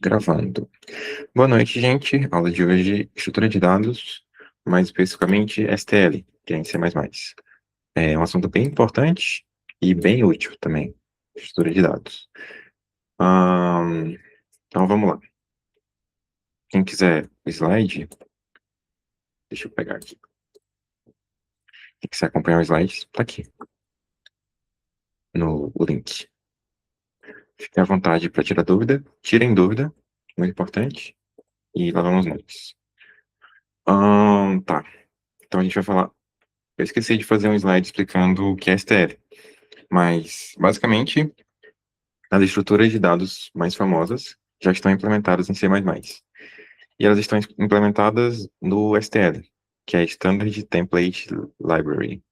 Gravando. Boa noite, gente. Aula de hoje, estrutura de dados, mais especificamente STL, que é em C++. É um assunto bem importante e bem útil também, estrutura de dados. Então, vamos lá. Quem quiser o slide, deixa eu pegar aqui. Quem quiser acompanhar o slide, tá aqui, no link. Fique à vontade para tirar dúvida. Tirem dúvida, muito importante. E lá vamos nós. Tá. Então, a gente vai falar. Eu esqueci de fazer um slide explicando o que é STL. Mas, basicamente, as estruturas de dados mais famosas já estão implementadas em C++. E elas estão implementadas no STL, que é Standard Template Library.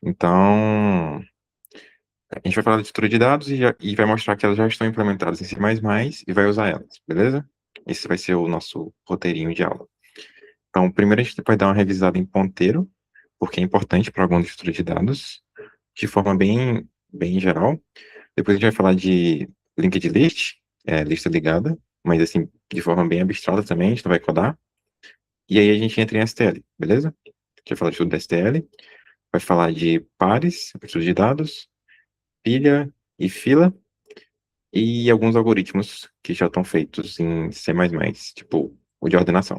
Então, a gente vai falar da estrutura de dados e vai mostrar que elas já estão implementadas em C++ e vai usar elas, beleza? Esse vai ser o nosso roteirinho de aula. Então, primeiro a gente vai dar uma revisada em ponteiro, porque é importante para algumas estruturas de dados, de forma bem geral. Depois a gente vai falar de linked list, lista ligada, mas assim, de forma bem abstrata também, a gente não vai codar. E aí a gente entra em STL, beleza? A gente vai falar de tudo da STL, vai falar de pares, estudo de dados, pilha e fila, e alguns algoritmos que já estão feitos em C++, tipo o de ordenação.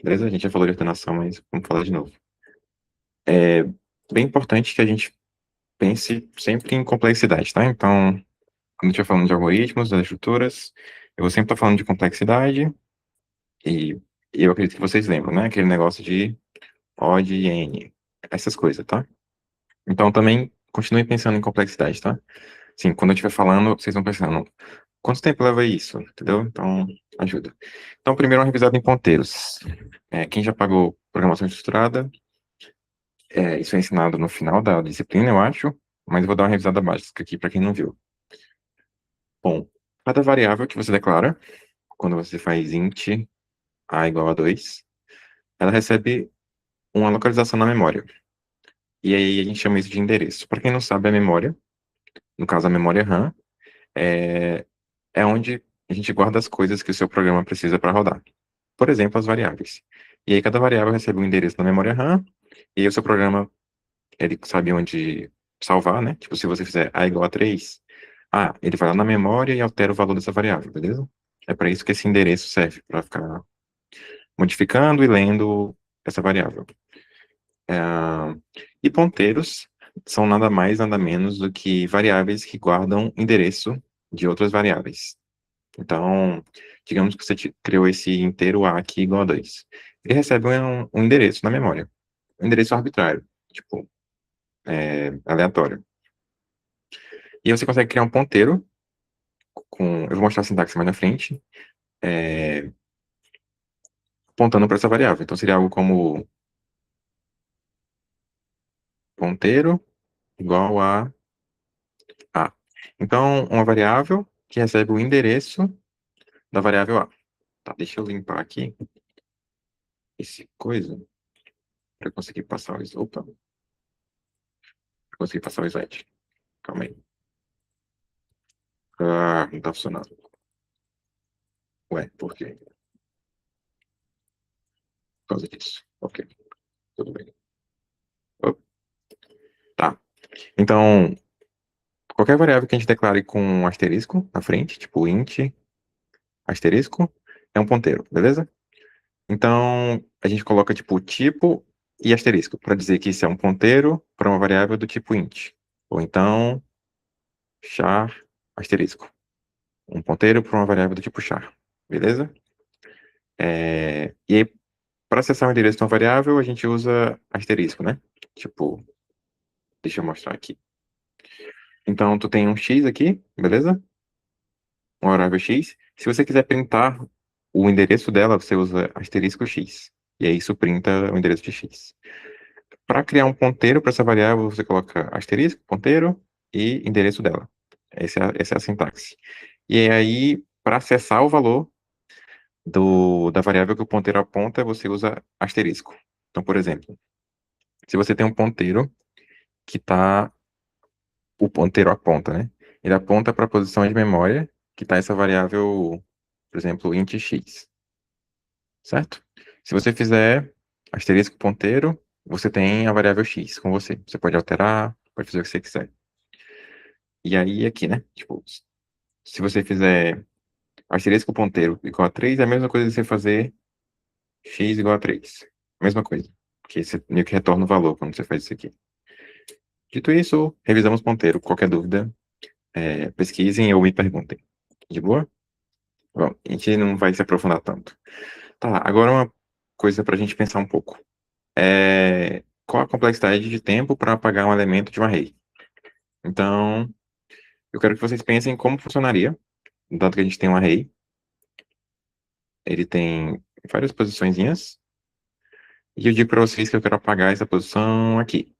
Beleza? A gente já falou de ordenação, mas vamos falar de novo. É bem importante que a gente pense sempre em complexidade, tá? Então, quando a gente vai falando de algoritmos, das estruturas, eu vou sempre estar falando de complexidade, e eu acredito que vocês lembram, né? Aquele negócio de O de N, essas coisas, tá? Então, também, continue pensando em complexidade, tá? Sim, quando eu estiver falando, vocês vão pensando, quanto tempo leva isso? Entendeu? Então, ajuda. Então, primeiro, uma revisada em ponteiros. Quem já pagou programação estruturada, isso é ensinado no final da disciplina, eu acho, mas eu vou dar uma revisada básica aqui para quem não viu. Bom, cada variável que você declara, quando você faz int a igual a 2, ela recebe uma localização na memória. E aí a gente chama isso de endereço. Para quem não sabe, a memória, no caso a memória RAM, é, é onde a gente guarda as coisas que o seu programa precisa para rodar. Por exemplo, as variáveis. E aí cada variável recebe um endereço na memória RAM, e aí o seu programa, ele sabe onde salvar, né? Tipo, se você fizer a igual a 3, ele vai lá na memória e altera o valor dessa variável, beleza? É para isso que esse endereço serve, para ficar modificando e lendo essa variável. É, E ponteiros são nada mais, nada menos do que variáveis que guardam endereço de outras variáveis. Então, digamos que você criou esse inteiro A aqui igual a 2. Ele recebe um endereço na memória. Um endereço arbitrário, tipo, aleatório. E aí você consegue criar um ponteiro eu vou mostrar a sintaxe mais na frente, é, apontando para essa variável. Então, seria algo como ponteiro igual a A. Então, uma variável que recebe o endereço da variável A. Tá, deixa eu limpar aqui esse coisa para conseguir passar o slide. Opa, para conseguir passar o slide. Calma aí. Não tá funcionando. Ué, por quê? Por causa disso. Ok, tudo bem. Opa, tá. Então, qualquer variável que a gente declare com um asterisco na frente, tipo int, asterisco, é um ponteiro, beleza? Então, a gente coloca tipo tipo e asterisco para dizer que isso é um ponteiro para uma variável do tipo int. Ou então, char asterisco. Um ponteiro para uma variável do tipo char. Beleza? E aí, para acessar o endereço de uma variável, a gente usa asterisco, né? Tipo, deixa eu mostrar aqui. Então, tu tem um x aqui, beleza? Uma variável x. Se você quiser printar o endereço dela, você usa asterisco x. E aí isso printa o endereço de x. Para criar um ponteiro para essa variável, você coloca asterisco, ponteiro e endereço dela. Essa é a sintaxe. E aí, para acessar o valor da variável que o ponteiro aponta, você usa asterisco. Então, por exemplo, se você tem um ponteiro que tá, o ponteiro aponta, né? Ele aponta para a posição de memória que está essa variável por exemplo, int x, certo? Se você fizer asterisco ponteiro, você tem a variável x com você. Você pode alterar, pode fazer o que você quiser. E aí aqui, né? Tipo, se você fizer asterisco ponteiro igual a 3, é a mesma coisa que você fazer x igual a 3. Mesma coisa. Porque você meio que retorna o valor quando você faz isso aqui. Dito isso, revisamos ponteiro. Qualquer dúvida, pesquisem ou me perguntem. De boa? Bom, a gente não vai se aprofundar tanto. Tá, agora uma coisa para a gente pensar um pouco. Qual a complexidade de tempo para apagar um elemento de um array? Então, eu quero que vocês pensem como funcionaria, dado que a gente tem um array. Ele tem várias posiçõezinhas. E eu digo para vocês que eu quero apagar essa posição aqui.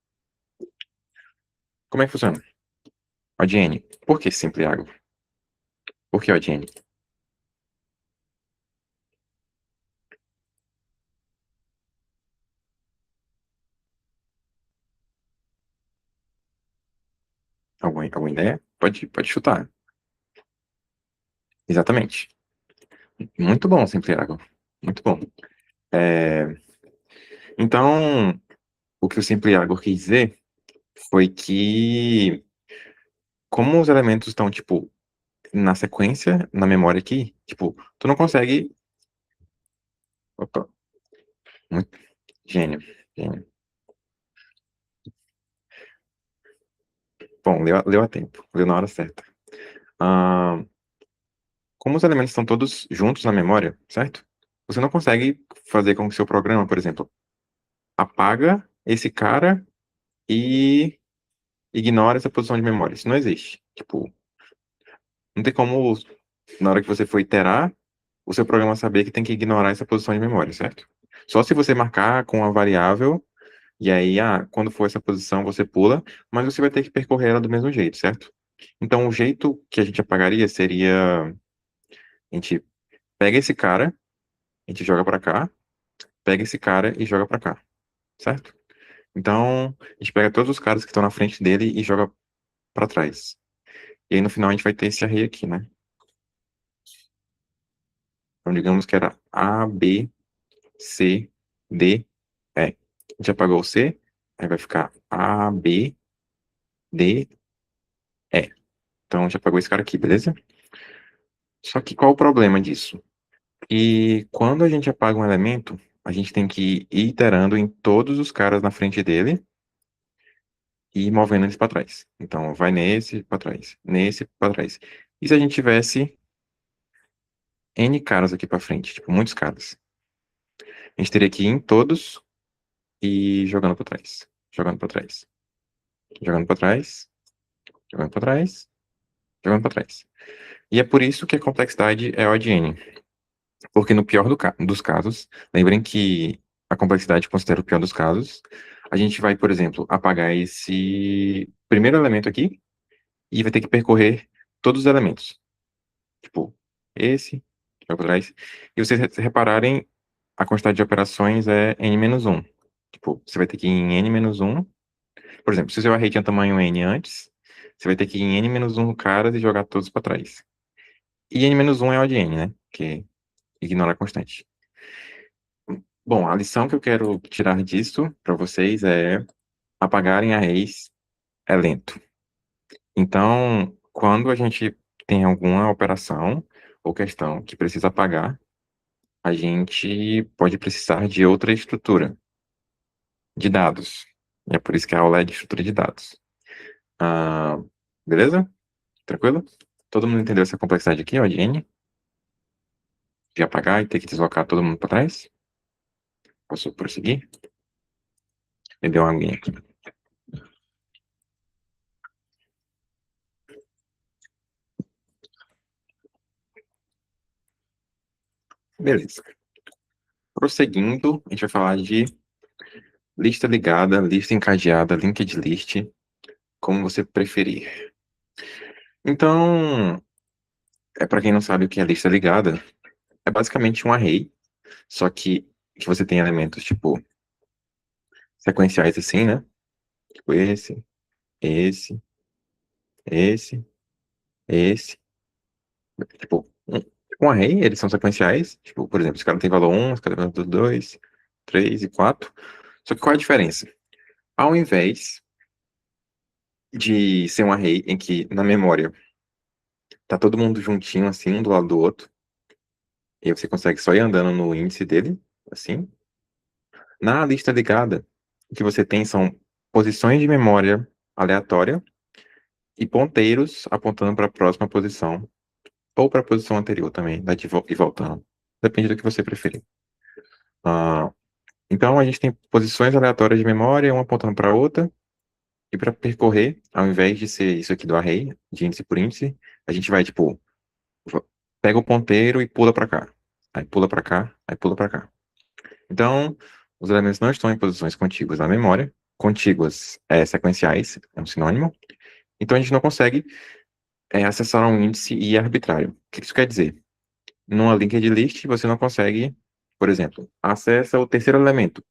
Como é que funciona? ODN. Por que sempre água? Por que ODN? Alguma ideia? Pode chutar. Exatamente. Muito bom, sempre água. Muito bom. É, Então, o que o Simple Agor quis dizer foi que, como os elementos estão, tipo, na sequência, na memória aqui, tipo, tu não consegue. Opa, muito gênio, gênio. Bom, leu a tempo, leu na hora certa. Ah, como os elementos estão todos juntos na memória, certo? Você não consegue fazer com que o seu programa, por exemplo, apaga esse cara e ignora essa posição de memória. Isso não existe. Tipo, não tem como, na hora que você for iterar, o seu programa saber que tem que ignorar essa posição de memória, certo? Só se você marcar com a variável, e aí, quando for essa posição, você pula, mas você vai ter que percorrer ela do mesmo jeito, certo? Então, o jeito que a gente apagaria seria: a gente pega esse cara, a gente joga pra cá, pega esse cara e joga pra cá, certo? Então, a gente pega todos os caras que estão na frente dele e joga pra trás. E aí, no final, a gente vai ter esse array aqui, né? Então, digamos que era A, B, C, D, E. A gente apagou o C, aí vai ficar A, B, D, E. Então, a gente apagou esse cara aqui, beleza? Só que qual o problema disso? E quando a gente apaga um elemento, a gente tem que ir iterando em todos os caras na frente dele e ir movendo eles para trás. Então, vai nesse para trás, nesse para trás. E se a gente tivesse N caras aqui para frente, tipo, muitos caras? A gente teria que ir em todos e jogando para trás, jogando para trás, jogando para trás, jogando para trás, jogando para trás. E é por isso que a complexidade é ODN. Porque no pior dos casos, lembrem que a complexidade considera o pior dos casos, a gente vai, por exemplo, apagar esse primeiro elemento aqui e vai ter que percorrer todos os elementos. Tipo, esse, vai para trás. E vocês repararem, a quantidade de operações é n-1. Tipo, você vai ter que ir em n-1. Por exemplo, se o seu array tinha tamanho n antes, você vai ter que ir em n-1 caras e jogar todos para trás. E n-1 é o de n, né? Que ignora a constante. Bom, a lição que eu quero tirar disso para vocês é: apagarem arrays é lento. Então, quando a gente tem alguma operação ou questão que precisa apagar, a gente pode precisar de outra estrutura de dados. E é por isso que a aula é de estrutura de dados. Ah, beleza? Tranquilo? Todo mundo entendeu essa complexidade aqui, ó, de N? De apagar e ter que deslocar todo mundo para trás? Posso prosseguir? Beber uma aguinha aqui. Beleza. Prosseguindo, a gente vai falar de lista ligada, lista encadeada, linked list, como você preferir. Então, para quem não sabe o que é lista ligada, é basicamente um array, só que você tem elementos tipo sequenciais assim, né? Tipo esse, esse, tipo, Com array, eles são sequenciais. Tipo, por exemplo, esse cara tem valor 1, esse cara tem valor 2, 3 e 4. Só que qual é a diferença? Ao invés de ser um array em que na memória tá todo mundo juntinho, assim, um do lado do outro, e aí você consegue só ir andando no índice dele, assim. Na lista ligada, o que você tem são posições de memória aleatória e ponteiros apontando para a próxima posição, ou para a posição anterior também, e voltando. Depende do que você preferir. Ah, então, a gente tem posições aleatórias de memória, uma apontando para a outra, e para percorrer, ao invés de ser isso aqui do array, de índice por índice, a gente vai, tipo, pega o ponteiro e pula para cá. Aí pula para cá, aí pula para cá. Então, os elementos não estão em posições contíguas na memória. Contíguas sequenciais, é um sinônimo. Então, a gente não consegue acessar um índice e ir arbitrário. O que isso quer dizer? Numa linked list, você não consegue, por exemplo, acessa o terceiro elemento.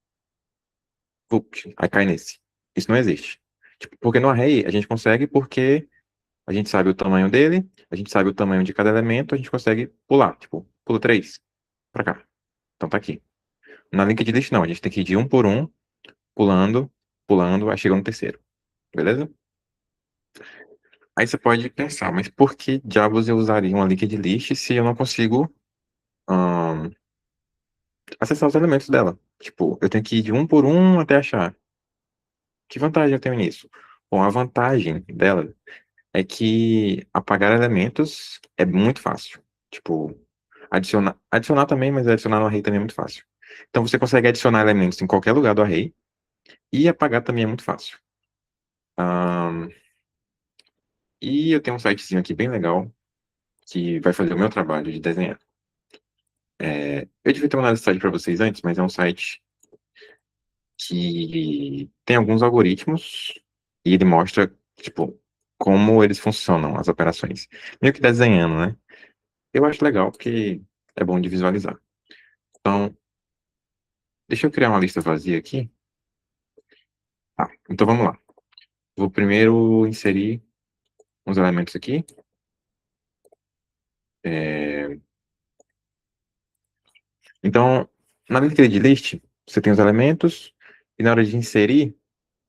Pupt, aí cai nesse. Isso não existe. Tipo, porque no array a gente consegue porque a gente sabe o tamanho dele, a gente sabe o tamanho de cada elemento, a gente consegue pular. Tipo, pula 3 pra cá. Então tá aqui. Na linked list não, a gente tem que ir de um por um, pulando, pulando, aí chega no terceiro. Beleza? Aí você pode pensar, mas por que diabos eu usaria uma linked list se eu não consigo ahn, acessar os elementos dela? Tipo, eu tenho que ir de um por um até achar. Que vantagem eu tenho nisso? Bom, a vantagem dela é que apagar elementos é muito fácil. Tipo, adicionar também, mas adicionar no array também é muito fácil. Então você consegue adicionar elementos em qualquer lugar do array e apagar também é muito fácil. Ahn, e eu tenho um sitezinho aqui bem legal que vai fazer o meu trabalho de desenhar. Eu devia ter mandado esse site para vocês antes, mas é um site que tem alguns algoritmos e ele mostra, tipo, como eles funcionam, as operações. Meio que desenhando, né? Eu acho legal porque é bom de visualizar. Então, deixa eu criar uma lista vazia aqui. Tá, então vamos lá. Vou primeiro inserir uns elementos aqui. É, Então, na linked list, você tem os elementos e na hora de inserir,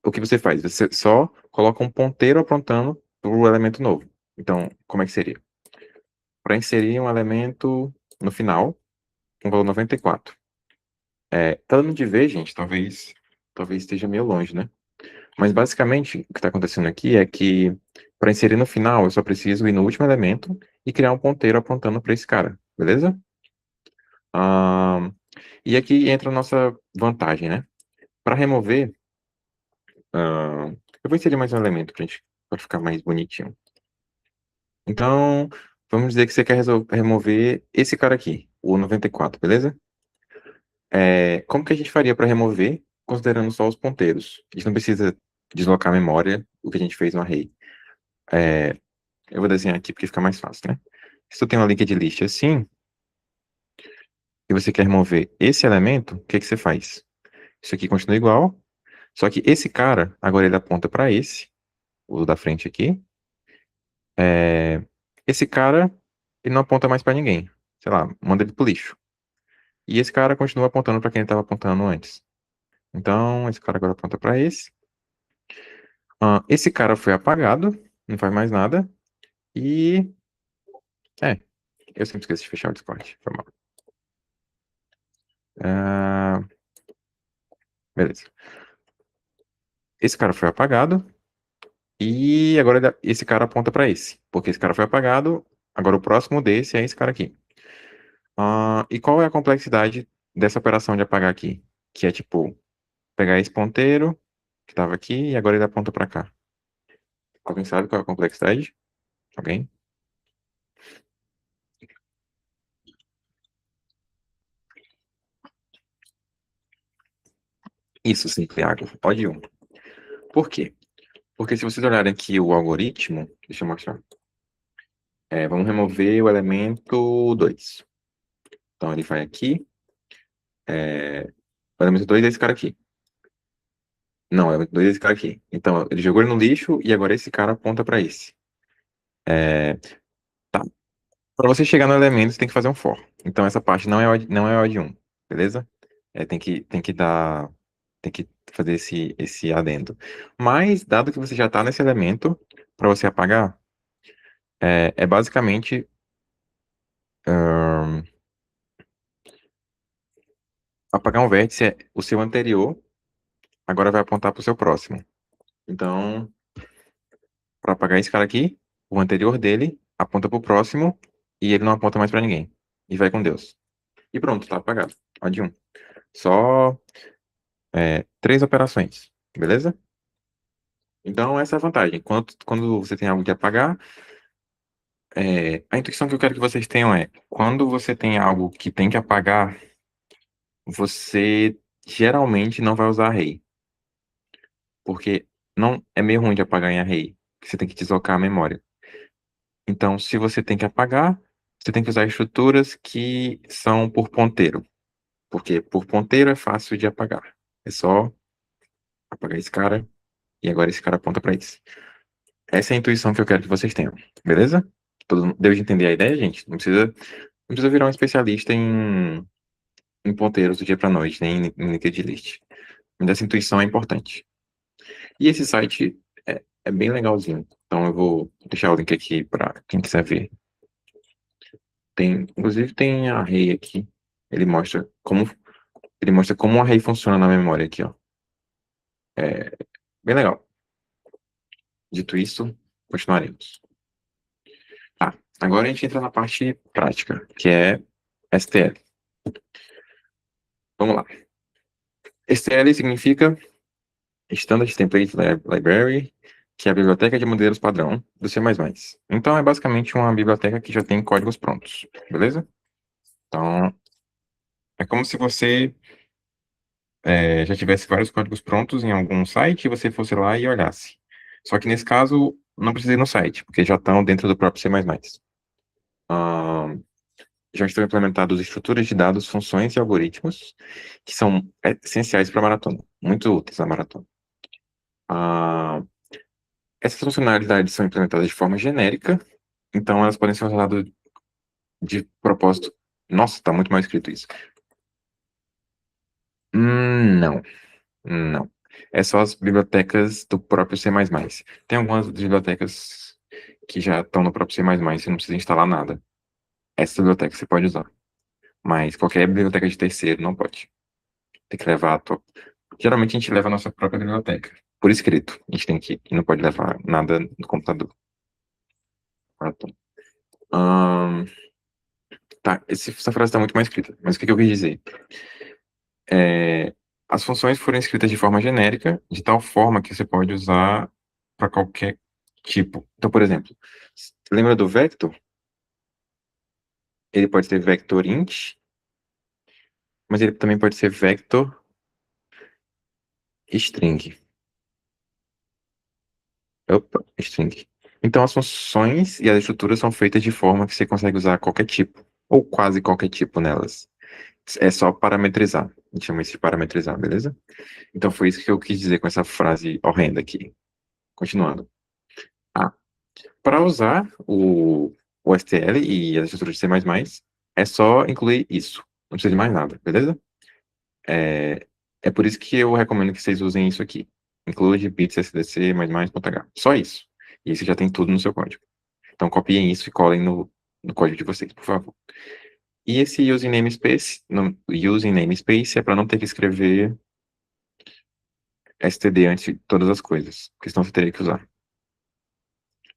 o que você faz? Você só coloca um ponteiro apontando para o elemento novo. Então, como é que seria? Para inserir um elemento no final, com valor 94. Tá dando de ver, gente, talvez esteja meio longe, né? Mas basicamente, o que está acontecendo aqui é que para inserir no final, eu só preciso ir no último elemento e criar um ponteiro apontando para esse cara, beleza? Ah, e aqui entra a nossa vantagem, né? Para remover, eu vou inserir mais um elemento para ficar mais bonitinho. Então, vamos dizer que você quer remover esse cara aqui, o 94, beleza? Como que a gente faria para remover, considerando só os ponteiros? A gente não precisa deslocar a memória, o que a gente fez no array. É, eu vou desenhar aqui porque fica mais fácil, né? Se tu tem uma linked list assim, e você quer remover esse elemento, o que que você faz? Isso aqui continua igual, só que esse cara, agora ele aponta para esse, o da frente aqui. É, esse cara, ele não aponta mais para ninguém. Sei lá, manda ele pro lixo. E esse cara continua apontando para quem ele estava apontando antes. Então, esse cara agora aponta para esse. Esse cara foi apagado, não faz mais nada. E. É, eu sempre esqueço de fechar o Discord. Foi mal. Ah, beleza. Esse cara foi apagado. E agora esse cara aponta para esse. Porque esse cara foi apagado. Agora o próximo desse é esse cara aqui. E qual é a complexidade dessa operação de apagar aqui? Que é tipo, pegar esse ponteiro que estava aqui e agora ele aponta para cá. Alguém sabe qual é a complexidade? Alguém? Isso, sim, Thiago. Pode um. Por quê? Porque se vocês olharem aqui o algoritmo, deixa eu mostrar. Vamos remover o elemento 2. Então ele vai aqui. é, o elemento 2 é esse cara aqui. Não, o elemento 2 é esse cara aqui. Então ele jogou ele no lixo e agora esse cara aponta para esse. É, tá. Para você chegar no elemento, você tem que fazer um for. Então essa parte não é odd 1, beleza? Tem que fazer esse adendo. Mas, dado que você já está nesse elemento, para você apagar, é basicamente ahn, apagar um vértice é o seu anterior, agora vai apontar para o seu próximo. Então, para apagar esse cara aqui, o anterior dele aponta para o próximo e ele não aponta mais para ninguém. E vai com Deus. E pronto, tá apagado. Odd 1. Só 3 operações, beleza? Então, essa é a vantagem. Quando você tem algo de apagar, a intuição que eu quero que vocês tenham é: quando você tem algo que tem que apagar, você geralmente não vai usar array. Porque não é meio ruim de apagar em array. Você tem que deslocar a memória. Então, se você tem que apagar, você tem que usar estruturas que são por ponteiro. Porque por ponteiro é fácil de apagar. É só apagar esse cara e agora esse cara aponta para isso. Essa é a intuição que eu quero que vocês tenham, beleza? Deu de entender a ideia, gente? Não precisa virar um especialista em ponteiros do dia para noite, nem em linked list. Mas essa intuição é importante. E esse site é bem legalzinho. Então eu vou deixar o link aqui para quem quiser ver. Inclusive tem a array aqui. Ele mostra como um array funciona na memória aqui, ó. É bem legal. Dito isso, continuaremos. Tá, agora a gente entra na parte prática, que é STL. Vamos lá. STL significa Standard Template Library, que é a biblioteca de modelos padrão do C++. Então, é basicamente uma biblioteca que já tem códigos prontos, beleza? Então, é como se você já tivesse vários códigos prontos em algum site e você fosse lá e olhasse. Só que nesse caso, não precisa ir no site, porque já estão dentro do próprio C++. Já estão implementados estruturas de dados, funções e algoritmos que são essenciais para a maratona, muito úteis na maratona. Ah, essas funcionalidades são implementadas de forma genérica, então elas podem ser usadas de propósito. Nossa, está muito mal escrito isso. Não, não. É só as bibliotecas do próprio C++. Tem algumas bibliotecas que já estão no próprio C++, você não precisa instalar nada. Essa biblioteca você pode usar. Mas qualquer biblioteca de terceiro não pode. Tem que levar a tua... Geralmente a gente leva a nossa própria biblioteca. Por escrito. A gente tem que... E não pode levar nada no computador. Ah, tá. Tá, essa frase está muito mal escrita. Mas o que que eu quis dizer? As funções foram escritas de forma genérica, de tal forma que você pode usar para qualquer tipo. Então, por exemplo, lembra do vector? Ele pode ser vector int, mas ele também pode ser vector string. Opa, string. Então, as funções e as estruturas são feitas de forma que você consegue usar qualquer tipo, ou quase qualquer tipo nelas. É só parametrizar. A gente chama isso de parametrizar, beleza? Então, foi isso que eu quis dizer com essa frase horrenda aqui. Continuando. Ah, para usar o STL e as estruturas de C++, é só incluir isso. Não precisa de mais nada, beleza? É por isso que eu recomendo que vocês usem isso aqui. Include bits SDC, ++.h. Só isso. E aí você já tem tudo no seu código. Então copiem isso e colhem no código de vocês, por favor. E esse using namespace, using namespace é para não ter que escrever std antes de todas as coisas, porque senão você teria que usar.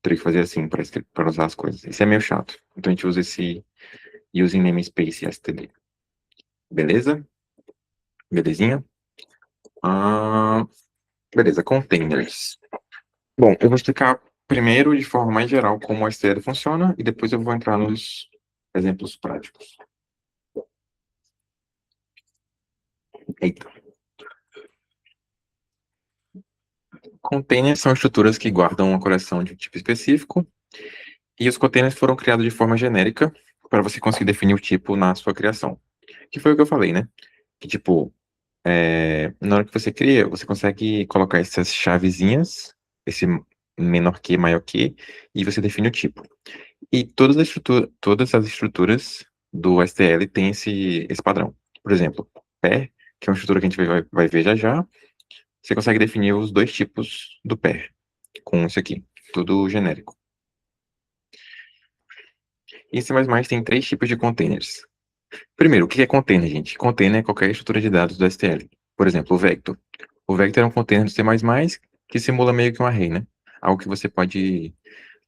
Teria que fazer assim para usar as coisas. Isso é meio chato. Então a gente usa esse using namespace std. Beleza? Belezinha? Ah, beleza, containers. Bom, eu vou explicar primeiro de forma mais geral como o STL funciona e depois eu vou entrar nos exemplos práticos. Eita. Containers são estruturas que guardam uma coleção de um tipo específico e os containers foram criados de forma genérica para você conseguir definir o tipo na sua criação. Que foi o que eu falei, né? Que tipo, na hora que você cria, você consegue colocar essas chavezinhas, esse menor que, maior que, e você define o tipo. E todas as estruturas do STL têm esse padrão. Por exemplo, pair, que é uma estrutura que a gente vai ver já já, você consegue definir os dois tipos do pair com isso aqui, tudo genérico. E C++ tem três tipos de containers. Primeiro, o que é container, gente? Container é qualquer estrutura de dados do STL. Por exemplo, o vector. O vector é um container do C++ que simula meio que um array, né? Algo que você pode...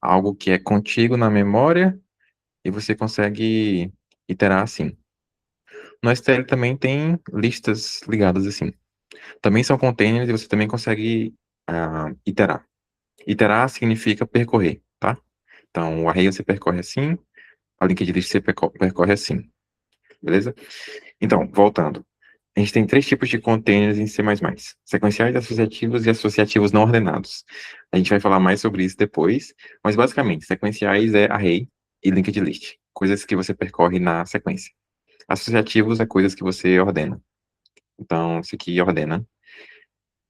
Algo que é contigo na memória e você consegue iterar assim. No STL também tem listas ligadas assim. Também são containers e você também consegue iterar. Iterar significa percorrer, tá? Então, o array você percorre assim, a linked list você percorre assim, beleza? Então, voltando. A gente tem três tipos de containers em C++. Sequenciais, associativos e associativos não ordenados. A gente vai falar mais sobre isso depois, mas basicamente, sequenciais é array e linked list, coisas que você percorre na sequência. Associativos é coisas que você ordena. Então, isso aqui ordena.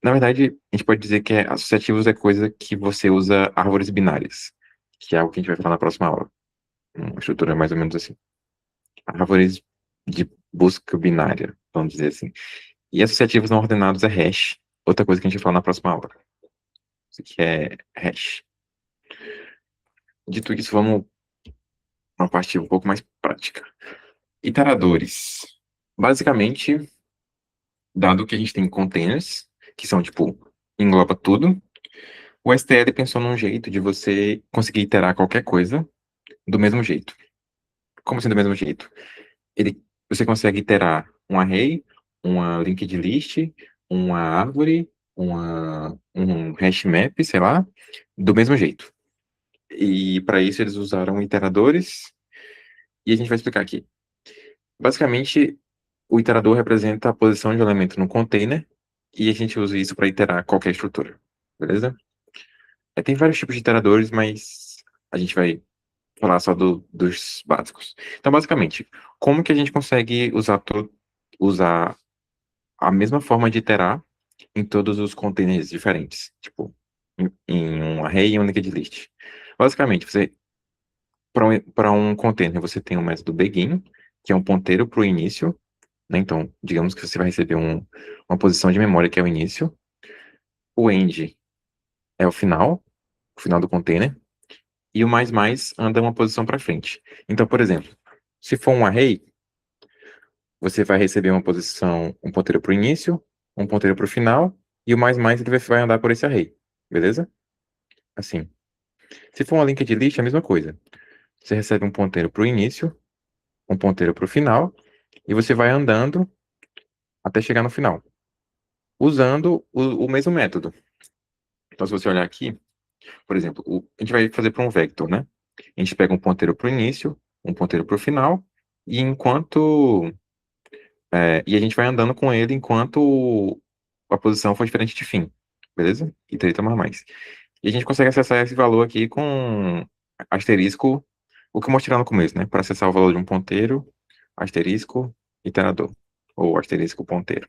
Na verdade, a gente pode dizer que associativos é coisa que você usa árvores binárias, que é algo que a gente vai falar na próxima aula. Uma estrutura mais ou menos assim. Árvores de busca binária, vamos dizer assim. E associativos não ordenados é hash, outra coisa que a gente vai falar na próxima aula. Isso aqui é hash. Dito isso, vamos para uma parte um pouco mais prática. Iteradores. Basicamente, dado que a gente tem containers, que são tipo, engloba tudo, o STL pensou num jeito de você conseguir iterar qualquer coisa do mesmo jeito. Como assim do mesmo jeito? Você consegue iterar um array, uma linked list, uma árvore, um hash map, sei lá, do mesmo jeito. E para isso eles usaram iteradores, e a gente vai explicar aqui. Basicamente, o iterador representa a posição de um elemento no container, e a gente usa isso para iterar qualquer estrutura, beleza? Tem vários tipos de iteradores, mas a gente vai falar só dos básicos. Então, basicamente, como que a gente consegue usar a mesma forma de iterar em todos os containers diferentes, tipo, em um array e um linked list? Basicamente, para um container, você tem um método begin, que é um ponteiro para o início, né? Então, digamos que você vai receber uma posição de memória, que é o início. O end é o final do container. E o mais anda uma posição para frente. Então, por exemplo, se for um array, você vai receber uma posição, um ponteiro para o início, um ponteiro para o final, e o mais ele vai andar por esse array. Beleza? Assim. Se for uma linked list, é a mesma coisa. Você recebe um ponteiro para o início, um ponteiro para o final, e você vai andando até chegar no final, usando o mesmo método. Então, se você olhar aqui, por exemplo, a gente vai fazer para um vector, né? A gente pega um ponteiro para o início, um ponteiro para o final, e e a gente vai andando com ele enquanto a posição for diferente de fim, beleza? E treta mais. E a gente consegue acessar esse valor aqui com asterisco, o que eu mostrei lá no começo, né? Para acessar o valor de um ponteiro, asterisco, iterador, ou asterisco ponteiro.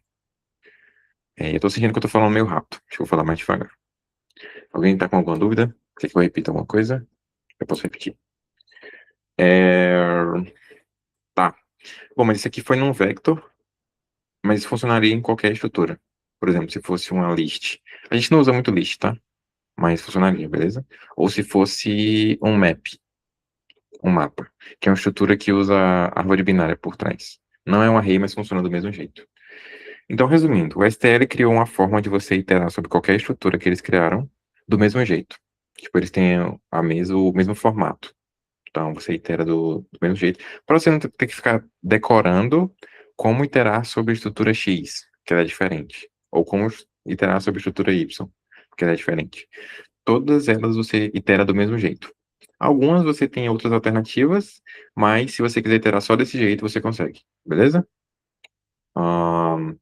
Eu tô sentindo que eu tô falando meio rápido, acho que eu vou falar mais devagar. Alguém tá com alguma dúvida? Quer que eu repita alguma coisa? Eu posso repetir. É... Tá. Bom, mas isso aqui foi num vector, mas isso funcionaria em qualquer estrutura. Por exemplo, se fosse uma list. A gente não usa muito list, tá? Mas funcionaria, beleza? Ou se fosse um map, um mapa, que é uma estrutura que usa árvore binária por trás. Não é um array, mas funciona do mesmo jeito. Então, resumindo, o STL criou uma forma de você iterar sobre qualquer estrutura que eles criaram do mesmo jeito. Tipo, eles têm o mesmo formato. Então, você itera do mesmo jeito. Para você não ter que ficar decorando como iterar sobre a estrutura X, que ela é diferente. Ou como iterar sobre a estrutura Y, que ela é diferente. Todas elas você itera do mesmo jeito. Algumas você tem outras alternativas, mas se você quiser iterar só desse jeito, você consegue. Beleza? Ahn,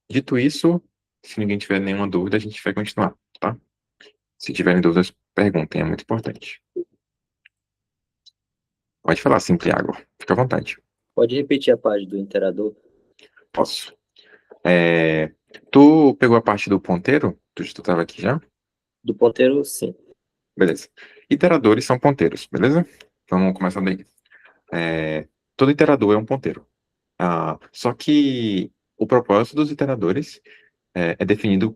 Dito isso, se ninguém tiver nenhuma dúvida, a gente vai continuar, tá? Se tiverem dúvidas, perguntem, é muito importante. Pode falar, Simple Água. Fica à vontade. Pode repetir a parte do interador? Posso. É, Tu pegou a parte do ponteiro? Tu estava aqui já? Do ponteiro, sim. Beleza. Iteradores são ponteiros, beleza? Vamos começar daí. Todo iterador é um ponteiro. Só que o propósito dos iteradores é definido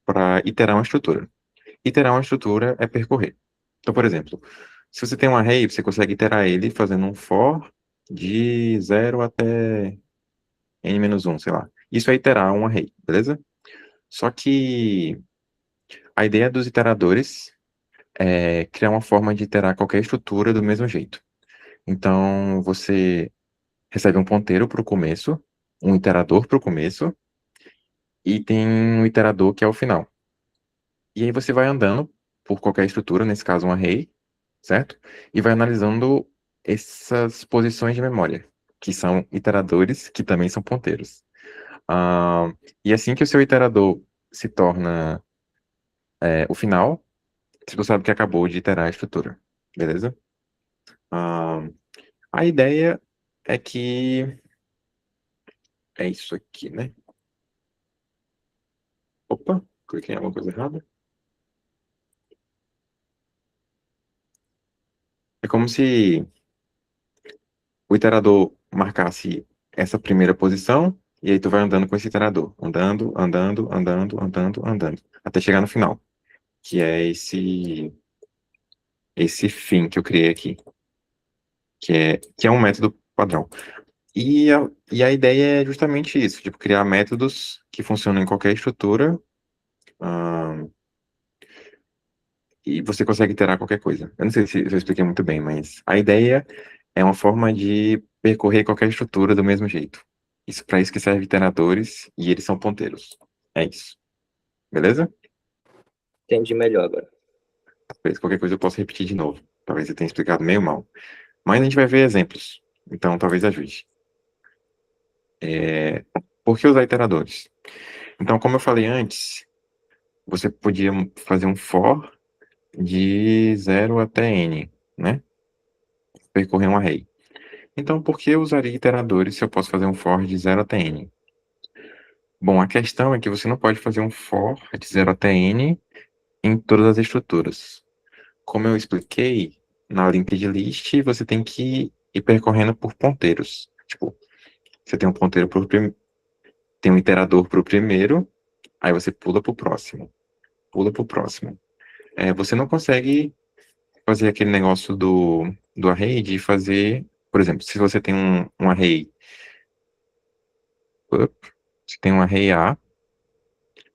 para iterar uma estrutura. Iterar uma estrutura é percorrer. Então, por exemplo, se você tem um array, você consegue iterar ele fazendo um for de 0 até n-1, sei lá. Isso é iterar um array, beleza? Só que a ideia dos iteradores é criar uma forma de iterar qualquer estrutura do mesmo jeito. Então, você recebe um ponteiro para o começo, um iterador para o começo, e tem um iterador que é o final. E aí você vai andando por qualquer estrutura, nesse caso um array, certo? E vai analisando essas posições de memória, que são iteradores, que também são ponteiros. Ah, e assim que o seu iterador se torna o final, você sabe que acabou de iterar a estrutura, beleza? Ah, a ideia é que é isso aqui, né? Opa, cliquei em alguma coisa errada. É como se o iterador marcasse essa primeira posição, e aí tu vai andando com esse iterador. Andando, andando, andando, andando, andando. Até chegar no final, que é esse fim que eu criei aqui, que é um método padrão. E a ideia é justamente isso, tipo, criar métodos que funcionam em qualquer estrutura, ah, e você consegue iterar qualquer coisa. Eu não sei se eu expliquei muito bem, mas a ideia é uma forma de percorrer qualquer estrutura do mesmo jeito. Isso para isso que serve iteradores e eles são ponteiros. É isso. Beleza? Entendi melhor agora. Talvez qualquer coisa eu possa repetir de novo. Talvez eu tenha explicado meio mal. Mas a gente vai ver exemplos. Então talvez ajude. Por que usar iteradores? Então, como eu falei antes, você podia fazer um for de 0 até n, né? Percorrer um array. Então, por que eu usaria iteradores se eu posso fazer um for de 0 até n? Bom, a questão é que você não pode fazer um for de 0 até n em todas as estruturas. Como eu expliquei, na linked list você tem que ir percorrendo por ponteiros. Tipo, você tem um ponteiro tem um iterador para o primeiro, aí você pula para o próximo, pula para o próximo. Você não consegue fazer aquele negócio do array de fazer, por exemplo, se você tem um array, se tem um array A,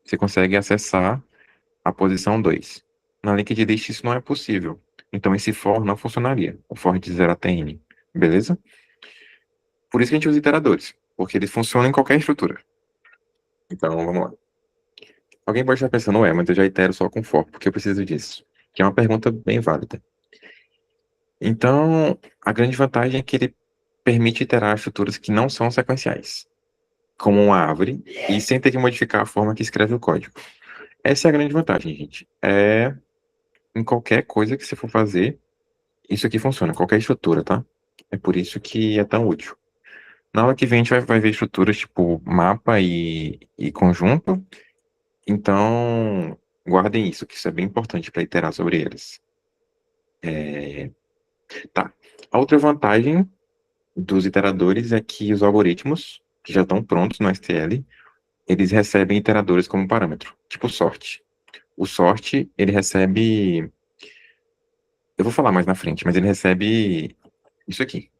você consegue acessar a posição 2. Na linked list isso não é possível. Então esse for não funcionaria. O for de 0 até n. Beleza? Por isso que a gente usa iteradores. Porque eles funcionam em qualquer estrutura. Então vamos lá. Alguém pode estar pensando, ué, mas eu já itero só com for, porque eu preciso disso. Que é uma pergunta bem válida. Então, a grande vantagem é que ele permite iterar estruturas que não são sequenciais, como uma árvore, e sem ter que modificar a forma que escreve o código. Essa é a grande vantagem, gente. Em qualquer coisa que você for fazer, isso aqui funciona, qualquer estrutura, tá? É por isso que é tão útil. Na aula que vem a gente vai ver estruturas tipo mapa e conjunto. Então, guardem isso, que isso é bem importante para iterar sobre eles. Tá. A outra vantagem dos iteradores é que os algoritmos, que já estão prontos no STL, eles recebem iteradores como parâmetro, tipo sort. O sort, ele recebe. Eu vou falar mais na frente, mas ele recebe isso aqui.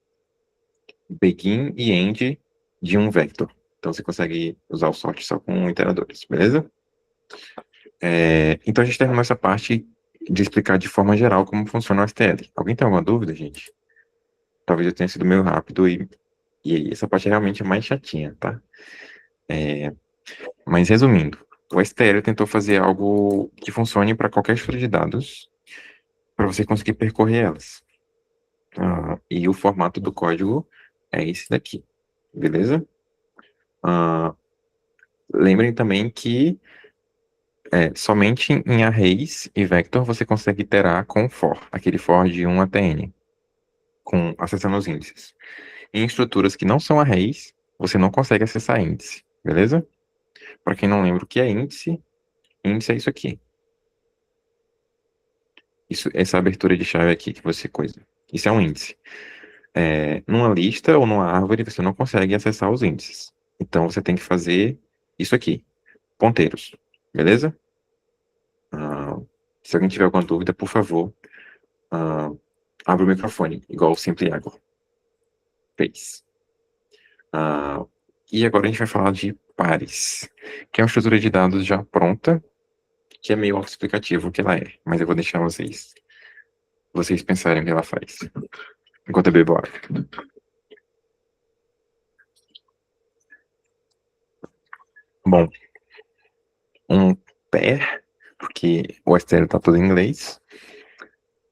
Begin e end de um vector. Então você consegue usar o sort só com iteradores, beleza? Então a gente terminou essa parte de explicar de forma geral como funciona o STL. Alguém tem alguma dúvida, gente? Talvez eu tenha sido meio rápido e essa parte realmente é mais chatinha, tá? Mas resumindo, o STL tentou fazer algo que funcione para qualquer estrutura de dados, para você conseguir percorrer elas. E o formato do código é esse daqui, beleza? Ah, lembrem também que somente em arrays e vector você consegue iterar com for, aquele for de 1 até n, acessando os índices. Em estruturas que não são arrays, você não consegue acessar índice, beleza? Para quem não lembra o que é índice é isso aqui. essa abertura de chave aqui que você coisa. Isso é um índice. Numa lista ou numa árvore, você não consegue acessar os índices. Então, você tem que fazer isso aqui, ponteiros. Beleza? Ah, se alguém tiver alguma dúvida, por favor, ah, abra o microfone, igual o Sempre Água fez. E agora a gente vai falar de pares, que é uma estrutura de dados já pronta, que é meio autoexplicativo o que ela é, mas eu vou deixar vocês pensarem o que ela faz, enquanto eu bebo água. Bom, um pair, porque o STL está todo em inglês,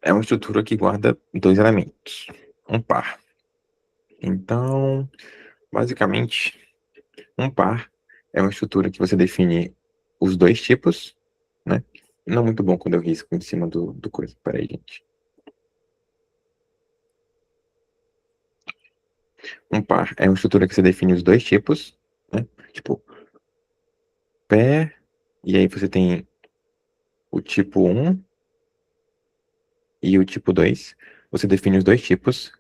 é uma estrutura que guarda dois elementos, um par. Então, basicamente, um par é uma estrutura que você define os dois tipos, né? Não muito bom quando eu risco em cima do coisa. Peraí, gente. Um par é uma estrutura que você define os dois tipos, né? Tipo, pair, e aí você tem o tipo 1 e o tipo 2. Você define os dois tipos.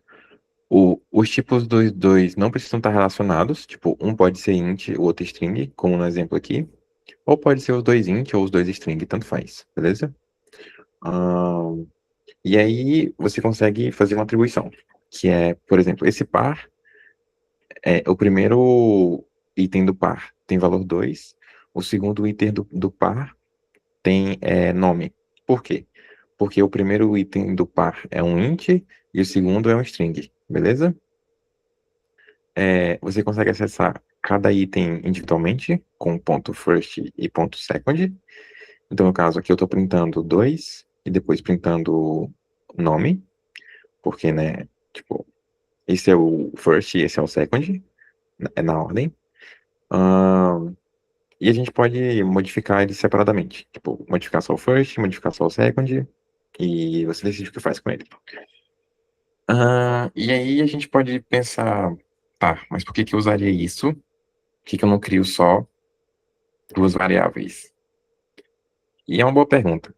Os tipos dos dois não precisam estar relacionados. Tipo, um pode ser int, o outro string, como no exemplo aqui. Ou pode ser os dois int ou os dois string, tanto faz, beleza? E aí você consegue fazer uma atribuição, que é, por exemplo, esse par o primeiro item do par tem valor 2, o segundo item do par tem nome. Por quê? Porque o primeiro item do par é um int e o segundo é um string, beleza? Você consegue acessar cada item individualmente com ponto first e ponto second. Então, no caso aqui eu estou printando 2 e depois printando nome, porque, né, tipo, esse é o first e esse é o second, é na ordem. E a gente pode modificar ele separadamente. Tipo, modificar só o first, modificar só o second, e você decide o que faz com ele. E aí a gente pode pensar, tá, mas por que que eu usaria isso? Por que que eu não crio só duas variáveis? E é uma boa pergunta.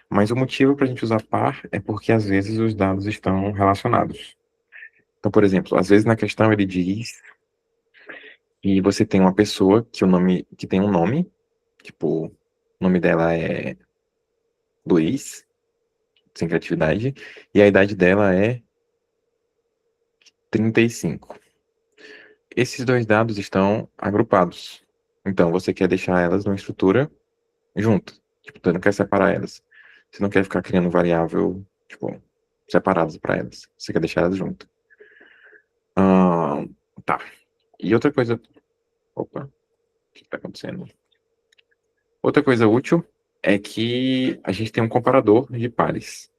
Mas o motivo para a gente usar par é porque às vezes os dados estão relacionados. Então, por exemplo, às vezes na questão ele diz que você tem uma pessoa que tem um nome, tipo, o nome dela é Luiz, sem criatividade, e a idade dela é 35. Esses dois dados estão agrupados. Então, você quer deixar elas numa estrutura junto. Tipo, você não quer separar elas. Você não quer ficar criando variável, tipo, separadas para elas. Você quer deixar elas junto. Tá. E outra coisa. Opa, o que está acontecendo? Outra coisa útil é que a gente tem um comparador de pares.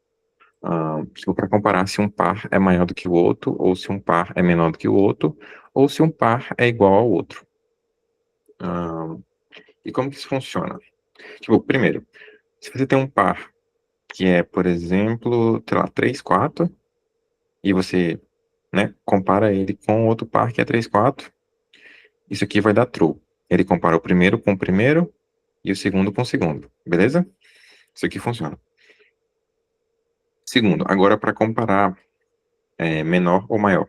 Tipo, para comparar se um par é maior do que o outro, ou se um par é menor do que o outro, ou se um par é igual ao outro. E como que isso funciona? Tipo, primeiro, se você tem um par que é, por exemplo, sei lá, 3, 4, e você, né, compara ele com outro par que é 3, 4, isso aqui vai dar true. Ele compara o primeiro com o primeiro e o segundo com o segundo, beleza? Isso aqui funciona. Segundo, agora para comparar menor ou maior.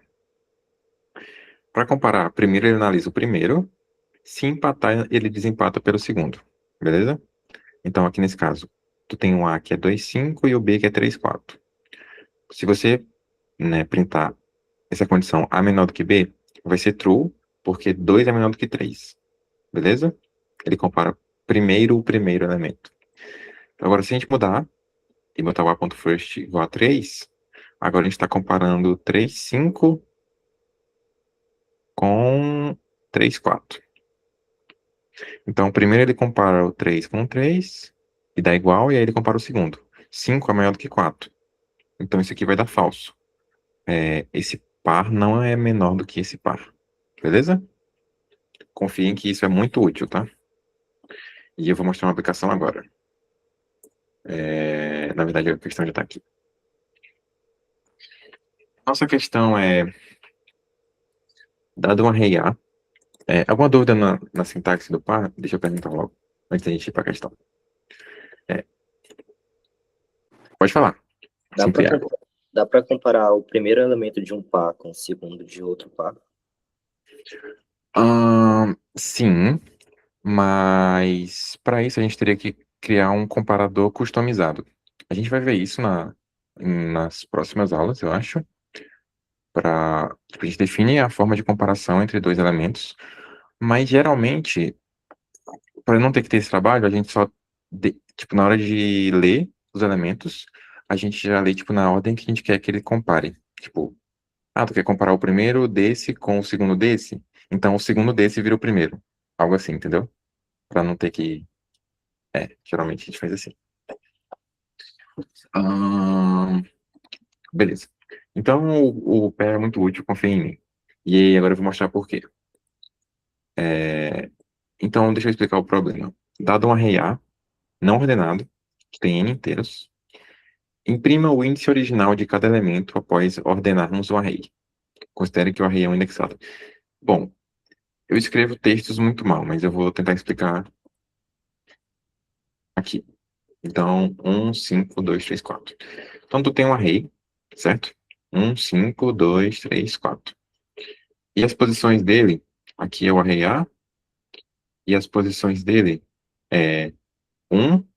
Para comparar, primeiro ele analisa o primeiro, se empatar, ele desempata pelo segundo, beleza? Então, aqui nesse caso, tu tem um A que é 2, 5 e o B que é 3, 4. Se você, né, printar essa condição A menor do que B, vai ser true, porque 2 é menor do que 3, beleza? Ele compara primeiro o primeiro elemento. Agora, se a gente mudar e botar o A.first igual a 3, agora a gente está comparando 3, 5 com 3, 4. Então, primeiro ele compara o 3 com o 3 e dá igual, e aí ele compara o segundo. 5 é maior do que 4. Então, isso aqui vai dar falso. Esse par não é menor do que esse par. Beleza? Confiem que isso é muito útil, tá? E eu vou mostrar uma aplicação agora. Na verdade, a questão já está aqui. Nossa questão é, dado um array A, alguma dúvida na sintaxe do par? Deixa eu perguntar logo, antes da gente ir para a questão. Pode falar. Dá para Simples. dá para comparar o primeiro elemento de um par com o segundo de outro par? Sim, mas para isso a gente teria que criar um comparador customizado. A gente vai ver isso nas próximas aulas, eu acho. A gente define a forma de comparação entre dois elementos, mas geralmente, para não ter que ter esse trabalho, a gente só, tipo, na hora de ler os elementos, a gente já lê, tipo, na ordem que a gente quer que ele compare. Tipo, tu quer comparar o primeiro desse com o segundo desse? Então o segundo desse vira o primeiro. Algo assim, entendeu? Para não ter que. Geralmente a gente faz assim. Ahn, beleza. Então o pair é muito útil, confia em mim. E aí, agora eu vou mostrar por quê. Então, deixa eu explicar o problema. Dado um array A, não ordenado, que tem n inteiros, imprima o índice original de cada elemento após ordenarmos o array. Considere que o array é um indexado. Bom, eu escrevo textos muito mal, mas eu vou tentar explicar aqui. Então, 5, 2, 3, 4. Então, tu tem um array, certo? 5, 2, 3, 4. E as posições dele, aqui é o array A, e as posições dele é 1,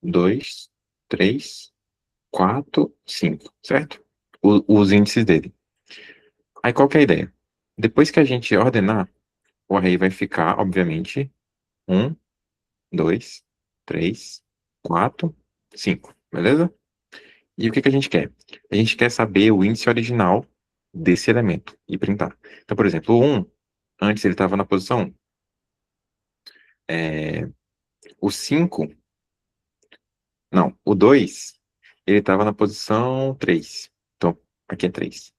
2, 3, 4, 5, certo? Os índices dele. Aí qual que é a ideia? Depois que a gente ordenar, o array vai ficar, obviamente, 1, 2, 3, 4, 5, beleza? E o que que a gente quer? A gente quer saber o índice original desse elemento e printar. Então, por exemplo, o 1, antes ele estava na posição 1. O 5, não, o 2, ele estava na posição 3. Então, aqui é 3.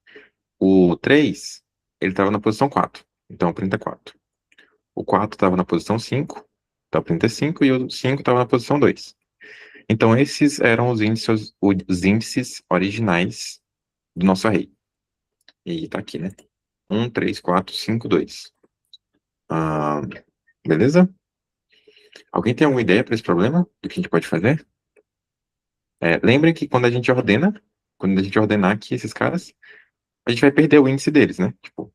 O 3, ele estava na posição 4. Então, printa 4. O 4 estava na posição 5. Então, printa 5. E o 5 estava na posição 2. Então, esses eram os índices originais do nosso array. E tá aqui, né? 1, 3, 4, 5, 2. Ah, beleza? Alguém tem alguma ideia para esse problema? Do que a gente pode fazer? Lembrem que quando a gente ordenar aqui esses caras, a gente vai perder o índice deles, né? Tipo,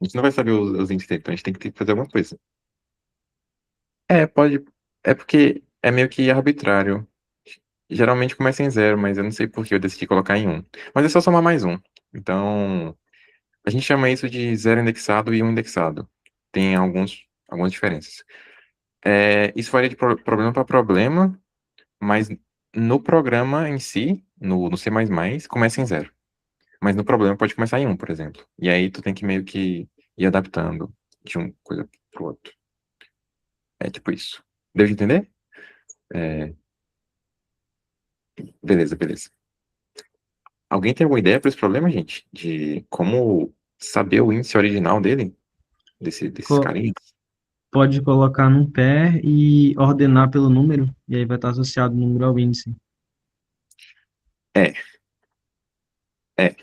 a gente não vai saber os índices deles, então a gente tem que fazer alguma coisa. Pode. É porque é meio que arbitrário. Geralmente começa em zero, mas eu não sei por que eu decidi colocar em um. Mas é só somar mais um. Então, a gente chama isso de zero indexado e um indexado. Tem algumas diferenças. Isso varia de problema para problema, mas no programa em si, no C++, começa em zero. Mas no problema pode começar em um, por exemplo. E aí tu tem que meio que ir adaptando de uma coisa pro outro. É tipo isso. Deu de entender? É, beleza, beleza. Alguém tem alguma ideia para esse problema, gente? De como saber o índice original dele? Desses Co- carinhas? Pode colocar num pair e ordenar pelo número, e aí vai estar associado o número ao índice. É, é.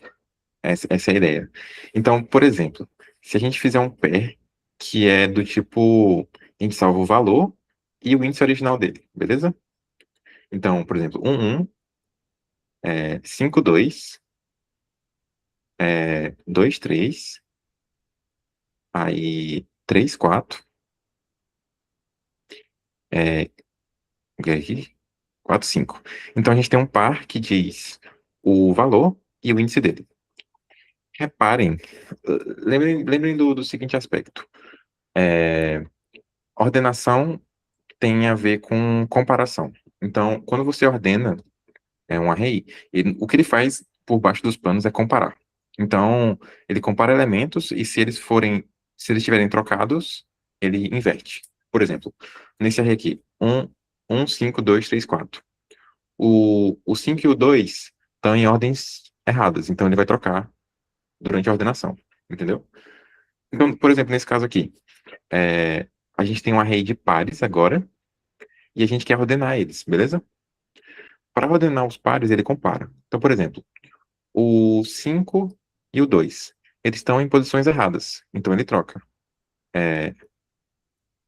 Essa é a ideia. Então, por exemplo, se a gente fizer um pair que é do tipo, a gente salva o valor e o índice original dele, beleza? Então, por exemplo, 1, 5, 2, 2, 3, aí 3, 4, é, o que é aqui? 4, 5. Então a gente tem um par que diz o valor e o índice dele. Reparem, lembrem do seguinte aspecto. Ordenação tem a ver com comparação. Então, quando você ordena um array, o que ele faz por baixo dos panos é comparar. Então, ele compara elementos e se eles estiverem trocados, ele inverte. Por exemplo, nesse array aqui, 5, 2, 3, 4. O 5 e o 2 estão em ordens erradas, então ele vai trocar durante a ordenação, entendeu? Então, por exemplo, nesse caso aqui, a gente tem um array de pares agora, e a gente quer ordenar eles, beleza? Para ordenar os pares, ele compara. Então, por exemplo, o 5 e o 2, eles estão em posições erradas. Então, ele troca.